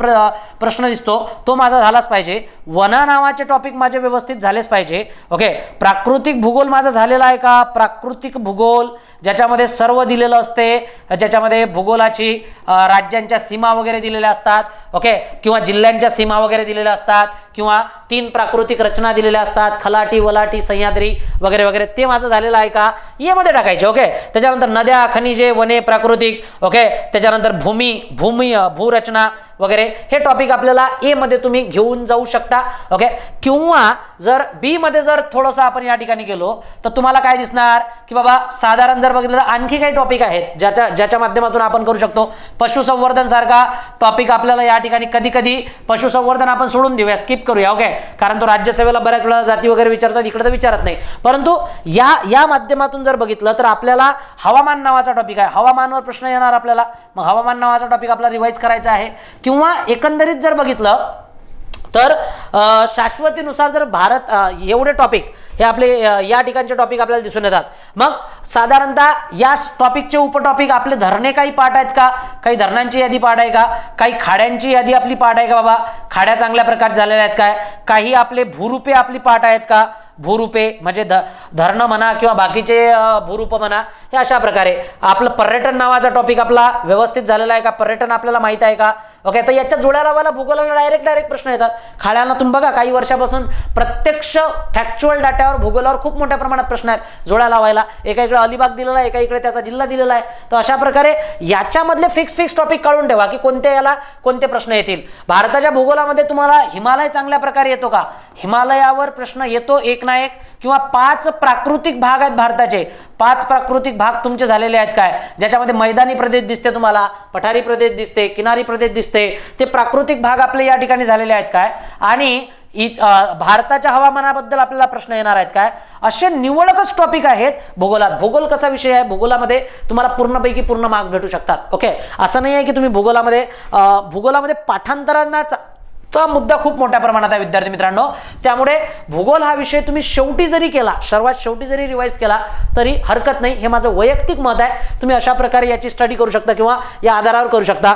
S1: प्रश्न दिसतो, तो माझा झालाच पाहिजे. वना नावाचे टॉपिक माझे व्यवस्थित झालेच पाहिजे ओके. प्राकृतिक भूगोल माझा झालेला आहे का, प्राकृतिक भूगोल ज्याच्यामध्ये सर्व दिलेलं असते, ज्याच्यामध्ये भूगोलाची राज्यांच्या सीमा वगैरे दिलेल्या असतात ओके, किंवा जिल्ह्यांच्या सीमा वगैरे दिलेल्या असतात, किंवा 3 प्राकृतिक रचना दिलेल्या असतात, खलाटी, वलाटी, सह्याद्री वगैरे वगैरे, ते माझं झालेलं आहे का ये मध्ये टाकायचे ओके. त्याच्यानंतर नद्या, खनिजे, वने, प्राकृतिक ओके. त्याच्यानंतर भूरचना वगैरे हे टॉपिक आपल्याला ए मध्ये तुम्ही घेऊन जाऊ शकता ओके. किंवा जर बी मध्ये जर थोडंसं आपण या ठिकाणी गेलो तर तुम्हाला काय दिसणार की बाबा साधारण जर बघितलं तर आणखी काही टॉपिक आहेत ज्याच्या माध्यमातून आपण करू शकतो. पशुसंवर्धन सारखा टॉपिक आपल्याला या ठिकाणी कधी कधी पशुसंवर्धन आपण सोडून देऊया, स्किप करूया ओके, कारण तो राज्यसेवेला बऱ्याच वेळा जाती वगैरे विचारतात, इकडे तर विचारत नाही. परंतु या माध्यमातून जर बघितलं तर आपल्याला हवामान नावाचा टॉपिक आहे, हवामानावर प्रश्न येणार आपल्याला, मग हवामान नावाचा टॉपिक आपल्याला रिवाइज करायचा आहे. किंवा एकंदरीत जर बघितलं तर शाश्वतीनुसार जर भारत एवढे टॉपिक हे आपले या ठिकाणचे टॉपिक आपल्याला दिसून येतात. मग साधारणतः या टॉपिकचे उपटॉपिक आपले धरणे काही पाठ आहेत का, काही धरणांची यादी पाठ आहे का, काही खाड्यांची यादी आपली पाठ आहे का, बाबा खाड्या चांगल्या प्रकारे झालेल्या आहेत काय, काही आपले भूरूपे आपली पाठ आहेत का, भूरूपे म्हणजे धरणं म्हणा किंवा बाकीचे भूरूप म्हणा, हे अशा प्रकारे. आपलं पर्यटन नावाचा टॉपिक आपला व्यवस्थित झालेला आहे का, पर्यटन आपल्याला माहित आहे का ओके. तर याच्या जोड्या लावायला भूगोलाला डायरेक्ट प्रश्न येतात. खाड्यांना तुम्ही बघा काही वर्षापासून प्रत्यक्ष फॅक्च्युअल डाटावर भूगोलावर खूप मोठ्या प्रमाणात प्रश्न आहेत जोड्या लावायला. एका इकडे अलिबाग दिलेला आहे, एका इकडे त्याचा जिल्हा दिलेला आहे. तर अशा प्रकारे याच्यामधले फिक्स टॉपिक काढून ठेवा की कोणत्या याला कोणते प्रश्न येतील. भारताच्या भूगोलामध्ये तुम्हाला हिमालय चांगल्या प्रकारे येतो का, हिमालयावर प्रश्न येतो एक ना एक. किंवा 5 प्राकृतिक भाग आहेत भारताचे, 5 प्राकृतिक भाग तुमचे झालेले आहेत काय, ज्याच्यामध्ये मैदानी प्रदेश दिसते, तुम्हाला पठारी प्रदेश दिसते, किनारी प्रदेश दिसते, ते प्राकृतिक भाग आपले या ठिकाणी झालेले आहेत काय. आणि भारताच्या हवामानाबद्दल आपल्याला प्रश्न येणार आहेत काय. असे निवडकच टॉपिक आहेत भूगोलात. भूगोल कसा विषय आहे, भूगोलामध्ये तुम्हाला पूर्णपैकी पूर्ण मार्क्स भेटू शकतात ओके. असं नाही आहे की तुम्ही भूगोलामध्ये पाठांतरांचा मुद्दा खूप मोठ्या प्रमाणात आहे विद्यार्थी मित्रांनो. त्यामुळे भूगोल हा विषय तुम्ही शेवटी जरी केला, सर्वात शेवटी जरी रिवाइज केला तरी हरकत नाही. हे माझं वैयक्तिक मत आहे. तुम्ही अशा प्रकारे याची स्टडी करू शकता किंवा या आधारावर करू शकता.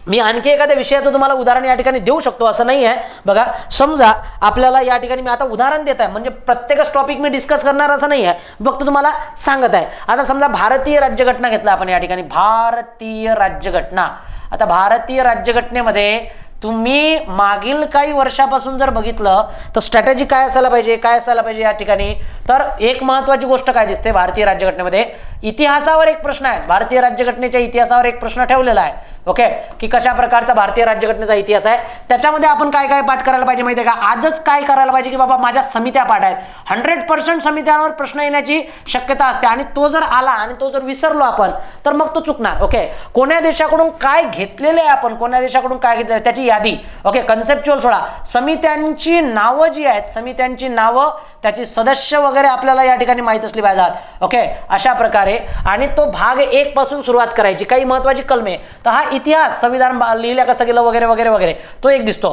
S1: मी आणखी एखाद्या विषयाचं तुम्हाला उदाहरण या ठिकाणी देऊ शकतो असं नाही आहे. बघा समजा आपल्याला या ठिकाणी मी आता उदाहरण देत आहे, म्हणजे प्रत्येकच टॉपिक मी डिस्कस करणार असं नाही आहे, फक्त तुम्हाला सांगत आहे. आता समजा भारतीय राज्यघटना घेतला आपण या ठिकाणी, भारतीय राज्यघटना. आता भारतीय राज्यघटनेमध्ये तुम्ही मागील काही वर्षापासून जर बघितलं तर स्ट्रॅटेजी काय असायला पाहिजे या ठिकाणी, तर एक महत्त्वाची गोष्ट काय दिसते भारतीय राज्यघटनेमध्ये, इतिहासावर एक प्रश्न आहे, भारतीय राज्यघटनेच्या इतिहासावर एक प्रश्न ठेवलेला आहे, ओके, की कशा प्रकारचा भारतीय राज्यघटनेचा इतिहास आहे, त्याच्यामध्ये आपण काय काय पाठ करायला पाहिजे माहिती आहे का, आजच काय करायला पाहिजे की बाबा माझ्या समित्या पाठ आहेत, 100% समित्यांवर प्रश्न येण्याची शक्यता असते आणि तो जर आला आणि तो जर विसरलो आपण तर मग तो चुकणार, ओके. कोण्या देशाकडून काय घेतलेले आहे आपण, कोण्या देशाकडून काय घेतलेले आहे त्याची यादी, ओके, कन्सेप्च्युअल सोडा, समित्यांची नावं जी आहेत, समित्यांची नावं, त्याची सदस्य वगैरे आपल्याला या ठिकाणी माहित असली पाहिजेत, ओके. अशा प्रकारे आणि तो भाग 1 पासून सुरुवात करायची, काही महत्त्वाची कलमे, तर हा इतिहास, संविधान लिहिल्या कसं गेलं वगैरे वगैरे वगैरे, तो एक दिसतो.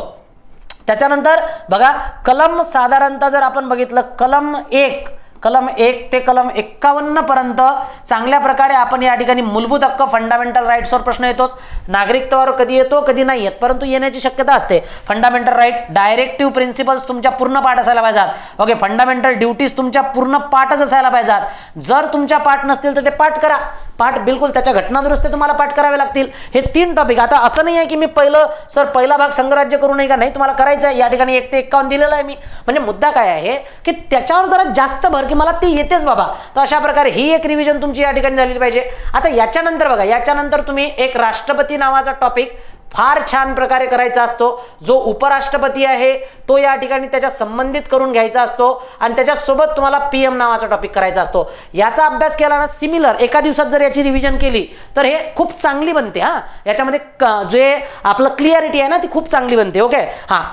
S1: त्याच्यानंतर बघा कलम साधारणतः जर आपण बघितलं, कलम 1 ते कलम 51 पर्यंत चांगल्या प्रकारे आपण या ठिकाणी मूलभूत हक्क, फंडामेंटल राईट्सवर प्रश्न येतोच, नागरिकत्वावर कधी येतो कधी नाही येत, परंतु येण्याची शक्यता असते. फंडामेंटल राईट, डायरेक्टिव्ह प्रिन्सिपल्स तुमच्या पूर्ण पाठ असायला पाहिजेत, ओके. फंडामेंटल ड्युटीज तुमच्या पूर्ण पाठच असायला पाहिजेत, जर तुमच्या पाठ नसतील तर ते पाठ करा, पाठ बिलकुल त्याच्या घटना दुरुस्ती तुम्हाला पाठ करावे लागतील. हे 3 टॉपिक. आता असं नाही आहे की मी पहिला भाग संघराज्य करू नये का, नाही, तुम्हाला करायचं आहे, या ठिकाणी 1 ते 51 दिलेलं आहे मी, म्हणजे मुद्दा काय आहे की त्याच्यावर जरा जास्त भर की मला ते येतेच बाबा, तर अशा प्रकारे ही एक रिव्हिजन तुमची या ठिकाणी झाली पाहिजे. आता याच्यानंतर बघा, याच्यानंतर तुम्ही एक राष्ट्रपती नावाचा टॉपिक फार छान प्रकारे करायचा असतो, जो उपराष्ट्रपती आहे तो या ठिकाणी त्याच्या संबंधित करून घ्यायचा असतो आणि त्याच्यासोबत तुम्हाला PM नावाचा टॉपिक करायचा असतो. याचा अभ्यास केला ना, सिमिलर एका दिवसात जर याची रिव्हिजन केली तर हे खूप चांगली बनते. याच्यामध्ये जे आपलं क्लिअरिटी आहे ना ती खूप चांगली बनते, ओके.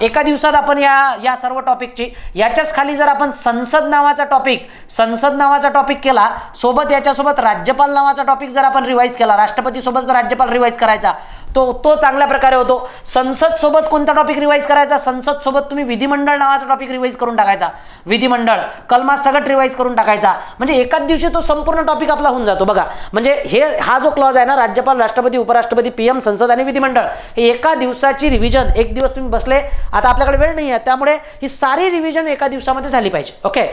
S1: एका दिवसात आपण या सर्व टॉपिकची, याच्याच खाली जर आपण संसद नावाचा टॉपिक केला, सोबत याच्यासोबत राज्यपाल नावाचा टॉपिक जर आपण रिवाइज केला, राष्ट्रपती सोबत राज्यपाल रिवाइज करायचा, तो चांगल्या प्रकारे होतो. संसद सोबत कोणता टॉपिक रिवाइज करायचा, संसद सोबत तुम्ही विधिमंडळ नावाचा टॉपिक रिवाइज करून टाकायचा, विधिमंडळ कलमा सगट रिवाइज करून टाकायचा, म्हणजे एकाच दिवशी तो संपूर्ण टॉपिक आपला होऊन जातो. बघा म्हणजे हा जो क्लॉज आहे ना, राज्यपाल, राष्ट्रपती, उपराष्ट्रपती, PM, संसद आणि विधिमंडळ, हे एका दिवसाची रिव्हिजन, एक दिवस तुम्ही बसले, आता आपल्याकडे वेळ नाही आहे त्यामुळे ही सारी रिव्हिजन एका दिवसामध्ये झाली पाहिजे, ओके.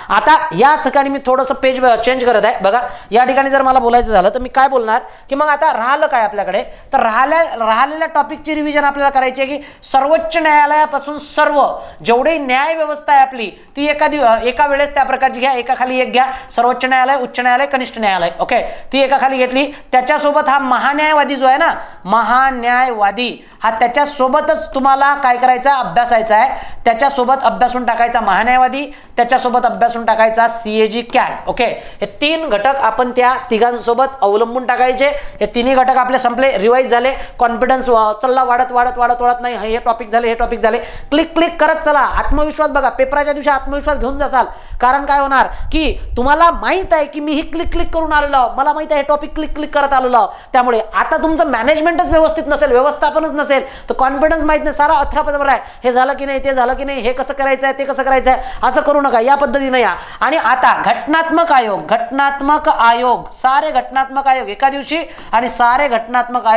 S1: आता या ठिकाणी मी थोडंसं पेज चेंज करत आहे. बघा या ठिकाणी जर मला बोलायचं झालं तर मी काय बोलणार की मग आता राहिलं काय आपल्याकडे, तर राहिलेल्या टॉपिकची रिव्हिजन आपल्याला करायची आहे की सर्वोच्च न्यायालयापासून सर्व जेवढे न्याय व्यवस्था आहे आपली ती एका वेळेस त्या प्रकारची घ्या, एका खाली एक घ्या, सर्वोच्च न्यायालय, उच्च न्यायालय, कनिष्ठ न्यायालय, ओके. ती एका खाली घेतली, त्याच्यासोबत हा महान्यायवादी जो आहे ना, महान्यायवादी, हा त्याच्यासोबतच तुम्हाला काय करायचा, अभ्यासायचा आहे, त्याच्यासोबत अभ्यासून टाकायचा महान्यायवादी, त्याच्यासोबत अभ्यासून टाकायचा CAG CAT, ओके. हे 3 घटक आपण त्या तिघांसोबत अवलंबून टाकायचे. हे 3ही घटक आपले संपले, रिवाइज झाले, कॉन्फिडन्स चल्ला वाढत नाही, हे टॉपिक झाले, क्लिक करत चला. आत्मविश्वास बघा, पेपराच्या दिवशी आत्मविश्वास घेऊन जासाल, कारण काय होणार की तुम्हाला माहित आहे की मी ही क्लिक करून आलेलो आहो, मला माहित आहे हे टॉपिक क्लिक करत आलेलो आहो, त्यामुळे आता तुमचं मॅनेजमेंटच व्यवस्थित नसेल, व्यवस्थापनच नसेल, तर कॉन्फिडन्स माहित नाही, सारा अथरापथर आहे, हे झालं की नाही, ते झालं की नाही, हे कसं करायचं आहे, ते कसं करायचं आहे, असं करू नका, या पद्धतीने या. आणि आता घटनात्मक आयोग, सारे घटनात्मक आयोग एका दिवशी आणि सारे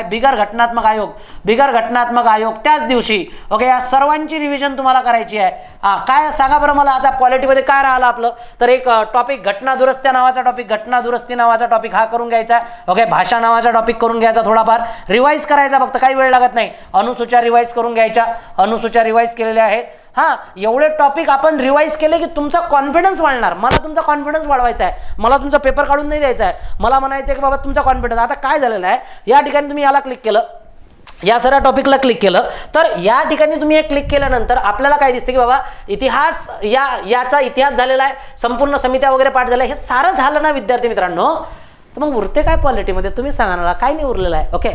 S1: बिगर घटनात्मक आयोग त्याच दिवशी, ओके. या सर्वांची रिव्हिजन तुम्हाला करायची आहे. काय सांगा बरं मला, आता क्वालिटीमध्ये काय राहिलं आपलं, तर एक टॉपिक घटना दुरुस्ती नावाचा टॉपिक हा करून घ्यायचा, ओके. भाषा नावाचा टॉपिक करून घ्यायचा, थोडाफार रिवाइज करायचा, फक्त काही वेळ लागत नाही. अनुसूच्या रिवाइज करून घ्यायच्या, अनुसूच्या रिवाइज केलेल्या आहेत. एवढे टॉपिक आपण रिवाइज केले की तुमचा कॉन्फिडन्स वाढणार. मला तुमचा कॉन्फिडन्स वाढवायचा आहे, मला तुमचा पेपर काढून नाही द्यायचा आहे, मला म्हणायचं आहे की बाबा तुमचा कॉन्फिडन्स. आता काय झालेलं आहे, या ठिकाणी तुम्ही याला क्लिक केलं, या सर्व टॉपिकला क्लिक केलं, तर या ठिकाणी तुम्ही एक क्लिक केल्यानंतर आपल्याला काय दिसते की बाबा इतिहास, याचा इतिहास झालेला आहे, संपूर्ण समित्या वगैरे पाठ झाल्या, हे सारं झालं ना विद्यार्थी मित्रांनो, तर मग उरते काय क्वालिटीमध्ये, तुम्ही सांगा ना, काय नाही उरलेलं आहे, ओके.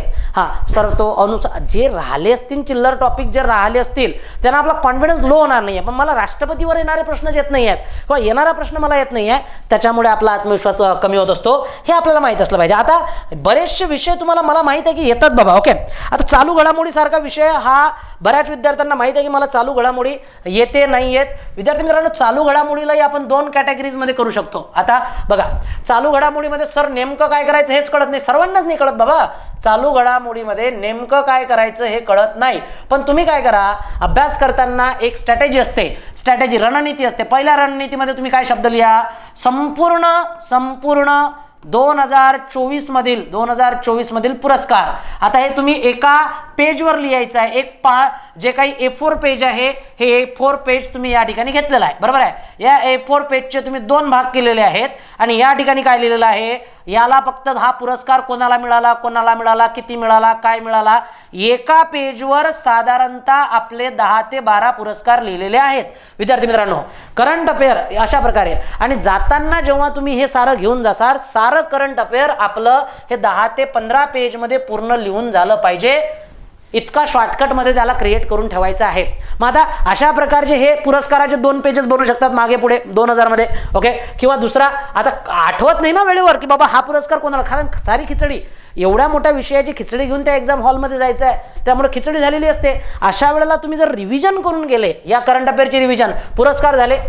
S1: सर तो जे राहिले असतील, चिल्लर टॉपिक जे राहिले असतील त्यांना आपला कॉन्फिडन्स लो होणार नाही आहे. पण मला राष्ट्रपतीवर येणारे प्रश्नच येत नाही आहेत किंवा येणारा प्रश्न मला येत नाही आहे, त्याच्यामुळे आपला आत्मविश्वास कमी होत असतो, हे आपल्याला माहीत असलं पाहिजे. आता बरेचसे विषय मला माहीत आहे की येतात बाबा, ओके. आता चालू घडामोडीसारखा विषय हा बऱ्याच विद्यार्थ्यांना माहीत आहे की मला चालू घडामोडी येते नाही येत. विद्यार्थी मित्रांनो, चालू घडामोडीलाही आपण 2 कॅटेगरीजमध्ये करू शकतो. आता बघा, चालू घडामोडीमध्ये सर नेमकं काय करायचं हेच कळत नाही, सर्वांनाच नाही कळत बाबा. चालू घडामोडीमध्ये नेमकं काय करायचं हे कळत नाही, पण तुम्ही काय करा, अभ्यास करताना एक स्ट्रॅटेजी असते, रणनीती असते. पहिल्या रणनीतीमध्ये तुम्ही काय शब्द लिहा, संपूर्ण 2024 मधील पुरस्कार. आता हे तुम्ही एका पेजवर लिहायचं आहे. जे काही A4 पेज आहे हे A4 पेज तुम्ही या ठिकाणी घेतलेलं आहे, बरोबर आहे. या A4 पेजचे तुम्ही 2 भाग केलेले आहेत आणि या ठिकाणी काय लिहिलेलं आहे, याला फक्त हा पुरस्कार कोणाला मिळाला, किती मिळाला, काय मिळाला. एका पेजवर साधारणतः आपले 10 ते 12 पुरस्कार लिहिलेले आहेत विद्यार्थी मित्रांनो. करंट अफेअर अशा प्रकारे. आणि जाताना जेव्हा तुम्ही हे सारं घेऊन जासाल, सारं करंट अफेअर आपलं हे 10 ते 15 पेजमध्ये पूर्ण लिहून झालं पाहिजे. इतका शॉर्टकटमध्ये त्याला क्रिएट करून ठेवायचं आहे. मग आता अशा प्रकारचे हे पुरस्काराचे 2 पेजेस बनवू शकतात मागे पुढे 2000 मध्ये. ओके. किंवा दुसरा आता आठवत नाही ना वेळेवर की बाबा हा पुरस्कार कोणाला, कारण सारी खिचडी, एवढ्या मोठ्या विषयाची खिचडी घेऊन त्या एक्झाम हॉलमध्ये जायचं आहे, त्यामुळे खिचडी झालेली असते. अशा वेळेला तुम्ही जर रिव्हिजन करून गेले, या करंट अफेअरची रिव्हिजन, पुरस्कार झाले,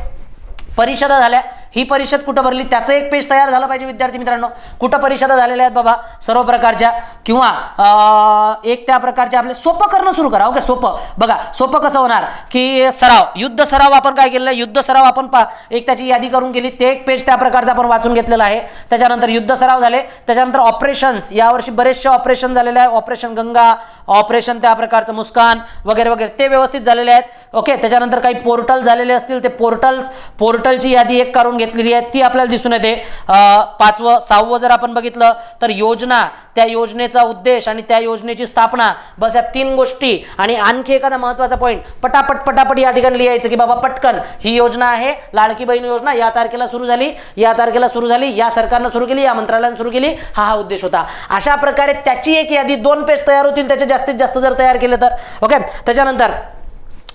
S1: परिषदा झाल्या, ही परिषद कुठं भरली त्याचं एक पेज तयार झालं पाहिजे विद्यार्थी मित्रांनो. कुठं परिषदा झालेल्या आहेत बाबा सर्व प्रकारच्या, किंवा एक त्या प्रकारचे आपले सोपं करणं सुरू करा. ओके. सोपं बघा, सोपं कसं होणार की सराव, युद्ध सराव आपण काय केलेलं आहे, युद्ध सराव आपण एक त्याची यादी करून केली, ते एक पेज त्या प्रकारचं आपण वाचून घेतलेलं आहे. त्याच्यानंतर युद्ध सराव झाले, त्याच्यानंतर ऑपरेशन्स, यावर्षी बरेचसे ऑपरेशन झालेले आहे, ऑपरेशन गंगा, ऑपरेशन त्या प्रकारचं मुस्कान वगैरे वगैरे, ते व्यवस्थित झालेले आहेत. ओके. त्याच्यानंतर काही पोर्टल झालेले असतील, ते पोर्टलची यादी एक करून घेतलेली आहे, ती आपल्याला दिसून येते. 5वं 6वं जर आपण बघितलं तर योजना, त्या योजनेचा उद्देश आणि त्या योजनेची स्थापना, बस या 3 गोष्टी. आणि आणखी एखादा महत्त्वाचा पॉईंट पटापट या ठिकाणी लिहायचं की बाबा पटकन ही योजना आहे, लाडकी बहीण योजना या तारखेला सुरू झाली, या सरकारनं सुरू केली, या मंत्रालयानं सुरू केली, हा उद्देश होता. अशा प्रकारे त्याची एक यादी 2 पेज तयार होतील, त्याचे जास्तीत जास्त जर तयार केले तर. ओके. त्याच्यानंतर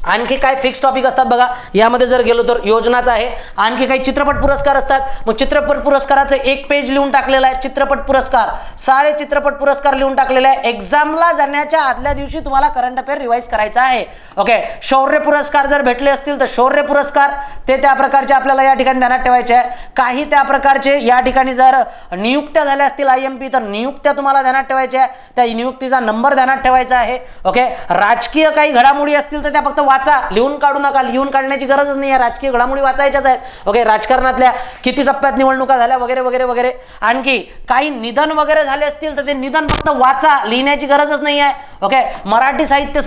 S1: आणखी काय फिक्स टॉपिक असतात बघा, यामध्ये जर गेलो तर योजनाचा आहे. आणखी काही चित्रपट पुरस्कार असतात, मग चित्रपट पुरस्काराचं एक पेज लिहून टाकलेलं आहे. चित्रपट पुरस्कार, सारे चित्रपट पुरस्कार लिहून टाकलेले आहे. एक्झामला जाण्याच्या आदल्या दिवशी तुम्हाला करंट अफेअर रिवाइज करायचा आहे. ओके. शौर्य पुरस्कार जर भेटले असतील तर शौर्य पुरस्कार, ते त्या प्रकारचे आपल्याला या ठिकाणी ध्यानात ठेवायचे आहे. काही त्या प्रकारचे या ठिकाणी जर नियुक्त्या झाल्या असतील IMP, तर नियुक्त्या तुम्हाला ध्यानात ठेवायच्या आहे, त्या नियुक्तीचा नंबर ध्यानात ठेवायचा आहे. ओके. राजकीय काही घडामोडी असतील तर त्या फक्त वाचा, लिहून काढू नका, लिहून काढण्याची गरजच नाही आहे, राजकीय घडामोडी वाचायच्याच आहेत. ओके. राजकारणातल्या किती टप्प्यात निवडणुका झाल्या वगैरे वगैरे वगैरे. आणखी काही निधन वगैरे झाले असतील तर ते निधन फक्त वाचा, लिहिण्याची गरजच नाही आहे. ओके. मराठी साहित्य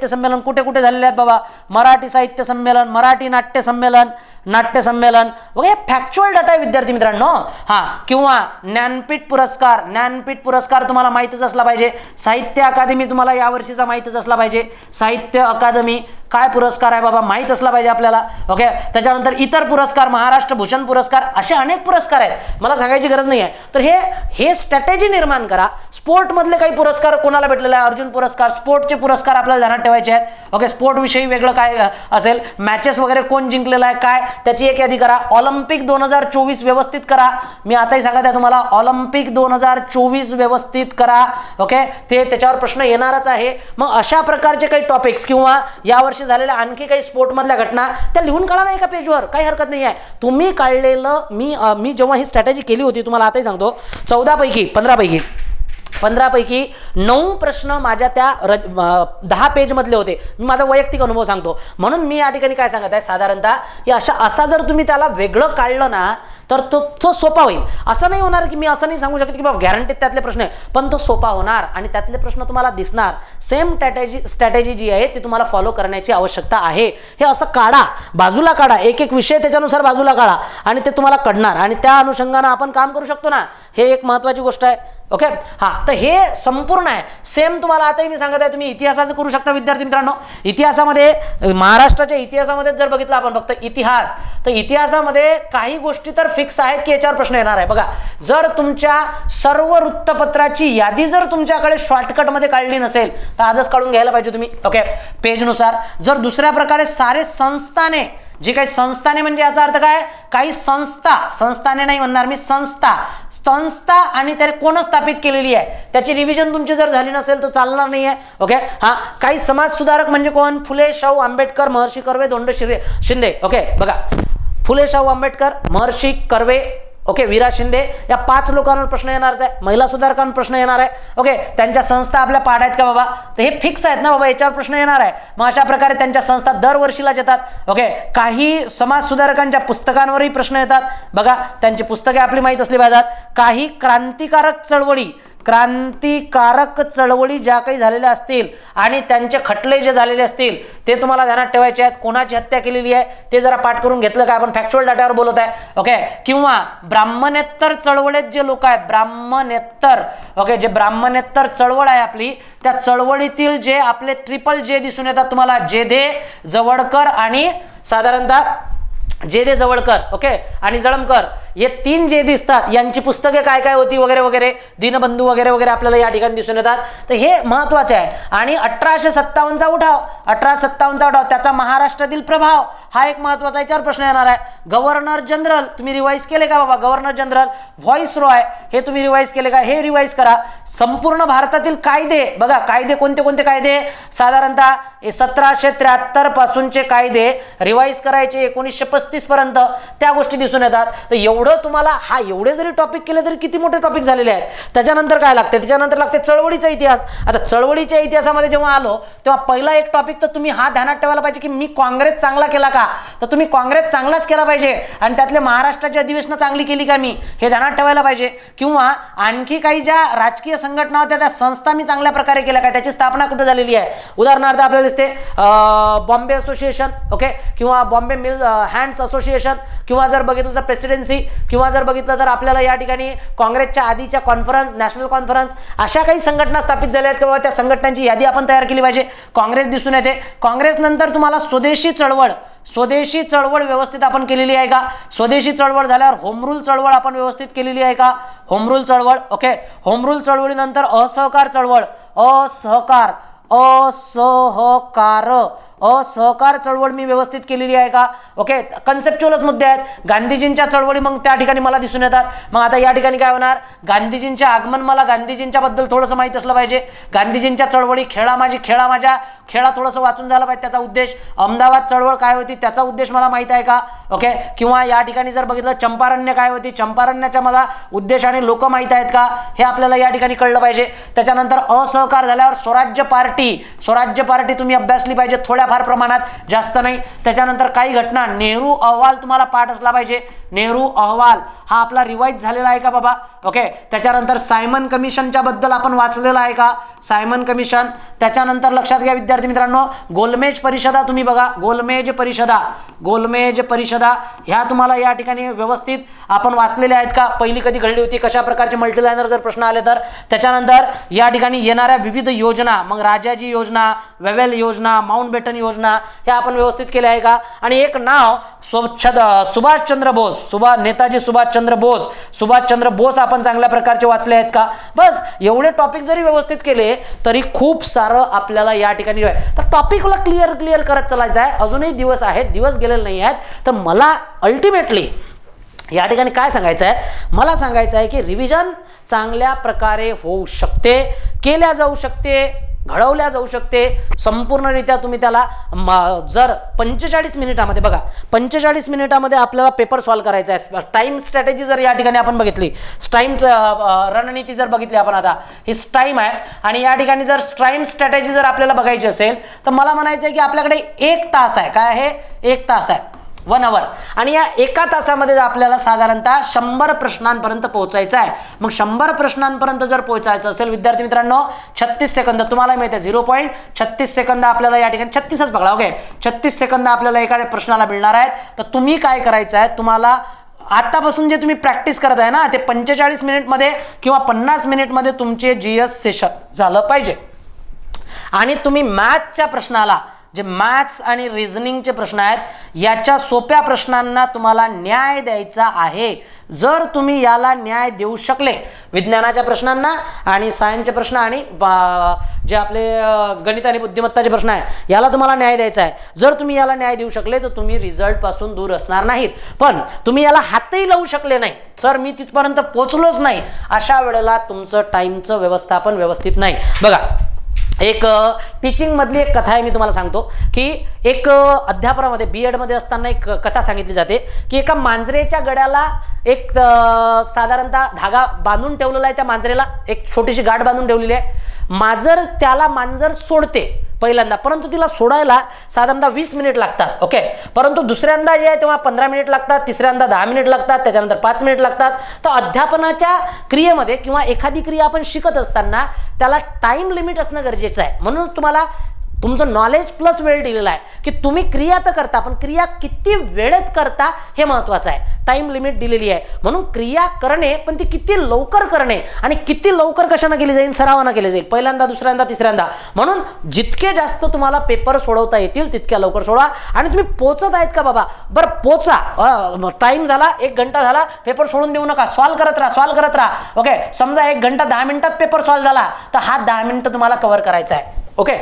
S1: संमेलन कुठे कुठे झालेले आहेत बाबा, मराठी साहित्य संमेलन, मराठी नाट्य संमेलन वगैरे फॅक्च्युअल डाटा आहे विद्यार्थी मित्रांनो. किंवा ज्ञानपीठ पुरस्कार तुम्हाला माहितच असला पाहिजे. साहित्य अकादमी तुम्हाला यावर्षीचा माहितच असला पाहिजे. साहित्य अकादमी काय पुरस्कार आहे बाबा माहित असला पाहिजे आपल्याला. ओके. त्याच्यानंतर इतर पुरस्कार, महाराष्ट्र भूषण पुरस्कार, असे अनेक पुरस्कार आहेत, मला सांगायची गरज नाही आहे. तर हे स्ट्रॅटेजी निर्माण करा. स्पोर्ट मधले काही पुरस्कार कोणाला भेटलेले आहे, अर्जुन पुरस्कार, स्पोर्टचे पुरस्कार आपल्याला ध्यानात ठेवायचे आहेत. ओके. स्पोर्ट विषयी वेगळं काय असेल, मॅचेस वगैरे कोण जिंकलेला आहे काय, त्याची एक यादी करा. ऑलिम्पिक 2024 व्यवस्थित करा. मी आताही सांगत आहे तुम्हाला, ऑलिम्पिक 2024 व्यवस्थित करा. ओके. ते त्याच्यावर प्रश्न येणारच आहे. मग अशा प्रकारचे काही टॉपिक्स किंवा यावर्षी झालेल्या आणखी काही स्पोर्ट मधल्या घटना त्या लिहून काढा ना एका पेजवर, काही हरकत नाही आहे. तुम्ही काढलेलं, मी जेव्हा ही स्ट्रॅटेजी केली होती तुम्हाला आताही सांगतो, 15 पैकी 9 प्रश्न माझ्या त्या 10 पेज मधले होते. मी माझा वैयक्तिक अनुभव सांगतो म्हणून मी या ठिकाणी काय सांगत आहे, साधारणतः की असा जर तुम्ही त्याला वेगळं काढलं ना तर तो सोपा होईल. असं नाही होणार की मी असं नाही सांगू शकत की बाबा गॅरंटीत त्यातले प्रश्न आहे, पण तो सोपा होणार आणि त्यातले प्रश्न तुम्हाला दिसणार. सेम स्ट्रॅटेजी जी आहे ती तुम्हाला फॉलो करण्याची आवश्यकता आहे. हे असं काढा, बाजूला काढा, एक विषय त्याच्यानुसार बाजूला काढा आणि ते तुम्हाला कळणार आणि त्या अनुषंगाने आपण काम करू शकतो ना, हे एक महत्त्वाची गोष्ट आहे. ओके. तर हे संपूर्ण आहे. सेम तुम्हाला आताही मी सांगत आहे, तुम्ही इतिहासाचं करू शकता विद्यार्थी मित्रांनो. इतिहासामध्ये, महाराष्ट्राच्या इतिहासामध्ये जर बघितलं आपण फक्त इतिहास, तर इतिहासामध्ये काही गोष्टी तर फिक्स आहेत की याच्यावर प्रश्न येणार आहे. बघा, जर तुमच्या सर्व वृत्तपत्राची यादी जर तुमच्याकडे शॉर्टकटमध्ये काढली नसेल तर आजच काढून घ्यायला पाहिजे तुम्ही. ओके. पेजनुसार. जर दुसऱ्या प्रकारे सारे संस्थाने, जी काही संस्थाने म्हणजे याचा अर्थ काय, काही संस्थाने नाही म्हणणार मी, संस्था आणि त्याने कोण स्थापित केलेली आहे त्याची रिव्हिजन तुमची जर झाली नसेल तर चालणार नाही आहे. ओके. काही समाज सुधारक म्हणजे कोण, फुले, शाहू आंबेडकर, महर्षी कर्वे, धोंडो शिंदे. ओके. बघा, फुले, शाहू आंबेडकर, महर्षी कर्वे, ओके, वीरा शिंदे, या 5 लोकांवर प्रश्न येणारच आहे. महिला सुधारकांवर प्रश्न येणार आहे. ओके. त्यांच्या संस्था आपल्या पाड्यात का बाबा, तर हे फिक्स आहेत ना बाबा, याच्यावर प्रश्न येणार आहे. मग अशा प्रकारे त्यांच्या संस्था दरवर्षीलाच येतात. ओके. काही समाज सुधारकांच्या पुस्तकांवरही प्रश्न येतात. बघा, त्यांची पुस्तके आपली माहीत असली पाहिजेत. काही क्रांतिकारक चळवळी, क्रांतिकारक चळवळी ज्या काही झालेल्या असतील आणि त्यांचे खटले जे झालेले असतील ते तुम्हाला ध्यानात ठेवायचे आहेत. कोणाची हत्या केलेली आहे ते जरा पाठ करून घेतलं काय, आपण फॅक्च्युअल डाटावर बोलत आहे. ओके, किंवा ब्राह्मणेतर चळवळीत जे लोक आहेत, ब्राह्मणेतर, ओके, जे ब्राह्मणेतर चळवळ आहे आपली, त्या चळवळीतील जे आपले ट्रिपल जे दिसून येतात तुम्हाला, जेधे, जवळकर आणि साधारणतः जेधे, जवळकर, ओके, आणि जळमकर, हे तीन जे दिसतात यांची पुस्तके काय काय होती वगैरे वगैरे, दीनबंधू वगैरे वगैरे आपल्याला या ठिकाणी दिसून येतात. तर हे महत्वाचे आहे. आणि 1857चा उठाव, 1857चा उठाव, त्याचा महाराष्ट्रातील प्रभाव हा एक महत्वाचा याच्यावर प्रश्न येणार आहे. गव्हर्नर जनरल तुम्ही रिवाईज केले का बाबा? गव्हर्नर जनरल, व्हॉइस रॉय हे तुम्ही रिवाईज केले का? हे रिवाईज करा. संपूर्ण भारतातील कायदे बघा, कायदे कोणते कोणते कायदे, साधारणतः 1773 पासूनचे कायदे रिवाईज करायचे 1935 पर्यंत, त्या गोष्टी दिसून येतात. तर एवढं तुम्हाला हा एवढे जरी टॉपिक केले तरी किती मोठे टॉपिक झालेले आहेत. त्याच्यानंतर काय लागते? त्याच्यानंतर लागते चळवळीचा इतिहास. आता चळवळीच्या इतिहासामध्ये जेव्हा आलो तेव्हा पहिला एक टॉपिक तर तुम्ही हा ध्यानात ठेवायला पाहिजे की मी काँग्रेस चांगला केला का? तर तुम्ही काँग्रेस चांगलाच केला पाहिजे आणि त्यातले महाराष्ट्राची अधिवेशनं चांगली केली का मी, हे ध्यानात ठेवायला पाहिजे. किंवा आणखी काही ज्या राजकीय संघटना होत्या त्या संस्था मी चांगल्या प्रकारे केल्या का, त्याची स्थापना कुठे झालेली आहे. उदाहरणार्थ आपल्याला दिसते बॉम्बे असोसिएशन, ओके, किंवा बॉम्बे मिल हँड्स असोसिएशन, किंवा जर बघितलं तर प्रेसिडेन्सी, किंवा जर बघितलं तर आपल्याला या ठिकाणी काँग्रेसच्या आधीच्या कॉन्फरन्स, नॅशनल कॉन्फरन्स, अशा काही संघटना स्थापित झाल्या आहेत किंवा त्या संघटनांची यादी आपण तयार केली पाहिजे. काँग्रेस दिसून येते. काँग्रेस नंतर तुम्हाला स्वदेशी चळवळ, स्वदेशी चळवळ व्यवस्थित आपण केलेली आहे का? स्वदेशी चळवळ झाल्यावर होम रूल चळवळ आपण व्यवस्थित केलेली आहे का? होम रूल चळवळ, ओके. होम रूल चळवळीनंतर असहकार चळवळ, असहकार, असहकार, असहकार चळवळ मी व्यवस्थित केलेली आहे का? ओके, कन्सेप्च्युअलच मुद्दे आहेत. गांधीजींच्या चळवळी मग त्या ठिकाणी मला दिसून येतात. मग आता या ठिकाणी काय होणार? गांधीजींचे आगमन, मला गांधीजींच्या बद्दल थोडंसं माहित असलं पाहिजे. गांधीजींच्या चळवळी, खेळा माझी खेळा माझ्या, खेळा थोडंसं वाचून झालं पाहिजे त्याचा उद्देश. अहमदाबाद चळवळ काय होती त्याचा उद्देश मला माहित आहे का? ओके, किंवा या ठिकाणी जर बघितलं चंपारण्य काय होती, चंपारण्याच्या मला उद्देश आणि लोक माहित आहेत का, हे आपल्याला या ठिकाणी कळलं पाहिजे. त्याच्यानंतर असहकार झाल्यावर स्वराज्य पार्टी, स्वराज्य पार्टी तुम्ही अभ्यासली पाहिजे थोड्याफार प्रमाणात, जास्त नाही. त्याच्यानंतर काही घटना, नेहरू अहवाल तुम्हाला पाठ असला पाहिजे. नेहरू अहवाल हा आपला रिवाईज झालेला आहे का बाबा? ओके. त्याच्यानंतर सायमन कमिशनच्या बद्दल आपण वाचलेलं आहे का? Simon commission. त्याच्यानंतर लक्षात घ्या विद्यार्थी मित्रांनो, गोलमेज परिषदा तुम्ही बघा, गोलमेज परिषदा, गोलमेज परिषदा ह्या तुम्हाला या ठिकाणी व्यवस्थित आपण वाचलेल्या आहेत का? पहिली कधी घडली होती, कशा प्रकारचे मल्टीलायनर जर प्रश्न आले तर. त्याच्यानंतर या ठिकाणी येणाऱ्या विविध योजना, मग राजाजी योजना, वेवेल योजना, माउंटबेटन योजना, हे आपण व्यवस्थित केले आहे का? आणि एक नाव सुभाषचंद्र बोस, नेताजी सुभाषचंद्र बोस, सुभाषचंद्र बोस आपण चांगल्या प्रकारचे वाचले आहेत का? बस एवढे टॉपिक जरी व्यवस्थित केले तरी खूप सारं आपल्याला या ठिकाणी तर टॉपिकला क्लिअर करत चालायचं आहे. अजूनही दिवस आहेत, दिवस गेलेले नाही आहेत. तर मला अल्टिमेटली या ठिकाणी काय सांगायचं आहे? मला सांगायचं आहे की रिव्हिजन चांगल्या प्रकारे होऊ शकते, केल्या जाऊ शकते, घडवल्या जाऊ शकते. संपूर्णरित्या तुम्ही त्याला जर 45 मिनिटामध्ये बघा, 45 मिनिटामध्ये आपल्याला पेपर सॉल्व्ह करायचा आहे. टाइम स्ट्रॅटेजी जर या ठिकाणी आपण बघितली, टाइम रणनीती जर बघितली आपण, आता ही टाइम आहे आणि या ठिकाणी जर टाइम स्ट्रॅटेजी जर आपल्याला बघायची असेल तर मला म्हणायचं आहे की आपल्याकडे 1 तास आहे. काय आहे? 1 तास आहे, 1 आवर. आणि या 1 तासामध्ये आपल्याला साधारणतः 100 प्रश्नांपर्यंत पोहोचायचं आहे. मग 100 प्रश्नांपर्यंत जर पोहोचायचं असेल विद्यार्थी मित्रांनो, 36 सेकंद तुम्हाला माहिती आहे, 0.36 सेकंद आपल्याला या ठिकाणी 36च पकडा. ओके, 36 सेकंद आपल्याला एखाद्या प्रश्नाला मिळणार आहेत. तर तुम्ही काय करायचं आहे, तुम्हाला आतापासून जे तुम्ही प्रॅक्टिस करत आहे ना, ते 45 मिनिटमध्ये किंवा 50 मिनिटमध्ये तुमचे GS सेशन झालं पाहिजे. आणि तुम्ही मॅथच्या प्रश्नाला, जे मॅथ्स आणि रिझनिंगचे प्रश्न आहेत, याच्या सोप्या प्रश्नांना तुम्हाला न्याय द्यायचा आहे. जर तुम्ही याला न्याय देऊ शकले, विज्ञानाच्या प्रश्नांना आणि सायन्सचे प्रश्न आणि जे आपले गणित आणि बुद्धिमत्ताचे प्रश्न आहे, याला तुम्हाला न्याय द्यायचा आहे. जर तुम्ही याला न्याय देऊ शकले तर तुम्ही रिझल्ट पासून दूर असणार नाहीत. पण तुम्ही याला हातही लावू शकले नाही, सर मी तिथपर्यंत पोहोचलोच नाही, अशा वेळेला तुमचं टाइमचं व्यवस्थापन व्यवस्थित नाही. बघा, एक टीचिंग मधली एक कथा आहे, मी तुम्हाला सांगतो की एक अध्यापनामध्ये BEd मध्ये असताना एक कथा सांगितली जाते की एका मांजरेच्या गळ्याला एक साधारणतः धागा बांधून ठेवलेला आहे. त्या मांजरेला एक छोटीशी गाठ बांधून ठेवलेली आहे. मांजर सोडते, पहिल्यांदा, परंतु तिला सोडायला साधारणतः 20 मिनिट लागतात. ओके, परंतु दुसऱ्यांदा जे आहे तेव्हा 15 मिनिट लागतात, तिसऱ्यांदा 10 मिनिट लागतात, त्याच्यानंतर 5 मिनिट लागतात. तर अध्यापनाच्या क्रियेमध्ये किंवा एखादी क्रिया आपण शिकत असताना त्याला टाइम लिमिट असणं गरजेचं आहे. म्हणून तुम्हाला तुमचं नॉलेज प्लस वेळ दिलेला आहे की तुम्ही क्रिया तर करता, पण क्रिया किती वेळेत करता हे महत्त्वाचं आहे. टाइम लिमिट दिलेली आहे. म्हणून क्रिया करणे, पण ती किती लवकर करणे आणि किती लवकर कशानं केली जाईल, सरावानं केली जाईल, पहिल्यांदा, दुसऱ्यांदा, तिसऱ्यांदा. म्हणून जितके जास्त तुम्हाला पेपर सोडवता येतील तितक्या लवकर सोडवा. आणि तुम्ही पोचत आहेत का बाबा, बरं पोचा, टाइम झाला, 1 घंटा झाला, पेपर सोडून देऊ नका, सॉल्व करत राहा. ओके, समजा 1 घंटा 10 मिनिटात पेपर सॉल्व झाला तर हा 10 मिनिटं तुम्हाला कव्हर करायचा आहे. ओके,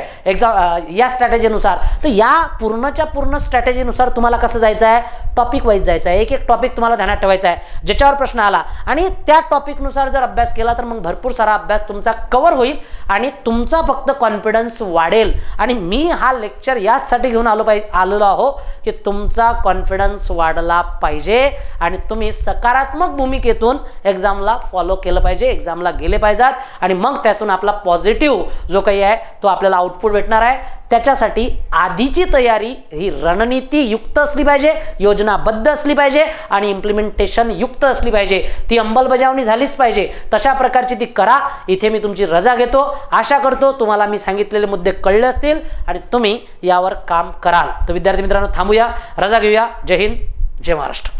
S1: या स्ट्रॅटेजीनुसार. तर या पूर्णच्या पूर्ण स्ट्रॅटेजीनुसार तुम्हाला कसं जायचं आहे, टॉपिक वाईज जायचं आहे. एक टॉपिक तुम्हाला ध्यानात ठेवायचा आहे ज्याच्यावर प्रश्न आला आणि त्या टॉपिकनुसार जर अभ्यास केला तर मग भरपूर सारा अभ्यास तुमचा कव्हर होईल आणि तुमचा फक्त कॉन्फिडन्स वाढेल. आणि मी हा लेक्चर याचसाठी घेऊन आलेलो आहो की तुमचा कॉन्फिडन्स वाढला पाहिजे आणि तुम्ही सकारात्मक भूमिकेतून एक्झामला फॉलो केलं पाहिजे, एक्झामला गेले पाहिजेत आणि मग त्यातून आपला पॉझिटिव्ह जो काही आहे तो आपल्याला आउटपुट भेटणार आहे. त्याच्यासाठी आधीची तयारी ही रणनीती युक्त असली पाहिजे, योजनाबद्ध असली पाहिजे आणि इम्प्लिमेंटेशन युक्त असली पाहिजे. ती अंमलबजावणी झालीच पाहिजे. तशा प्रकारची ती करा. इथे मी तुमची रजा घेतो. आशा करतो तुम्हाला मी सांगितलेले मुद्दे कळले असतील आणि तुम्ही यावर काम कराल. तर विद्यार्थी मित्रांनो, थांबूया, रजा घेऊया. जय हिंद, जय महाराष्ट्र.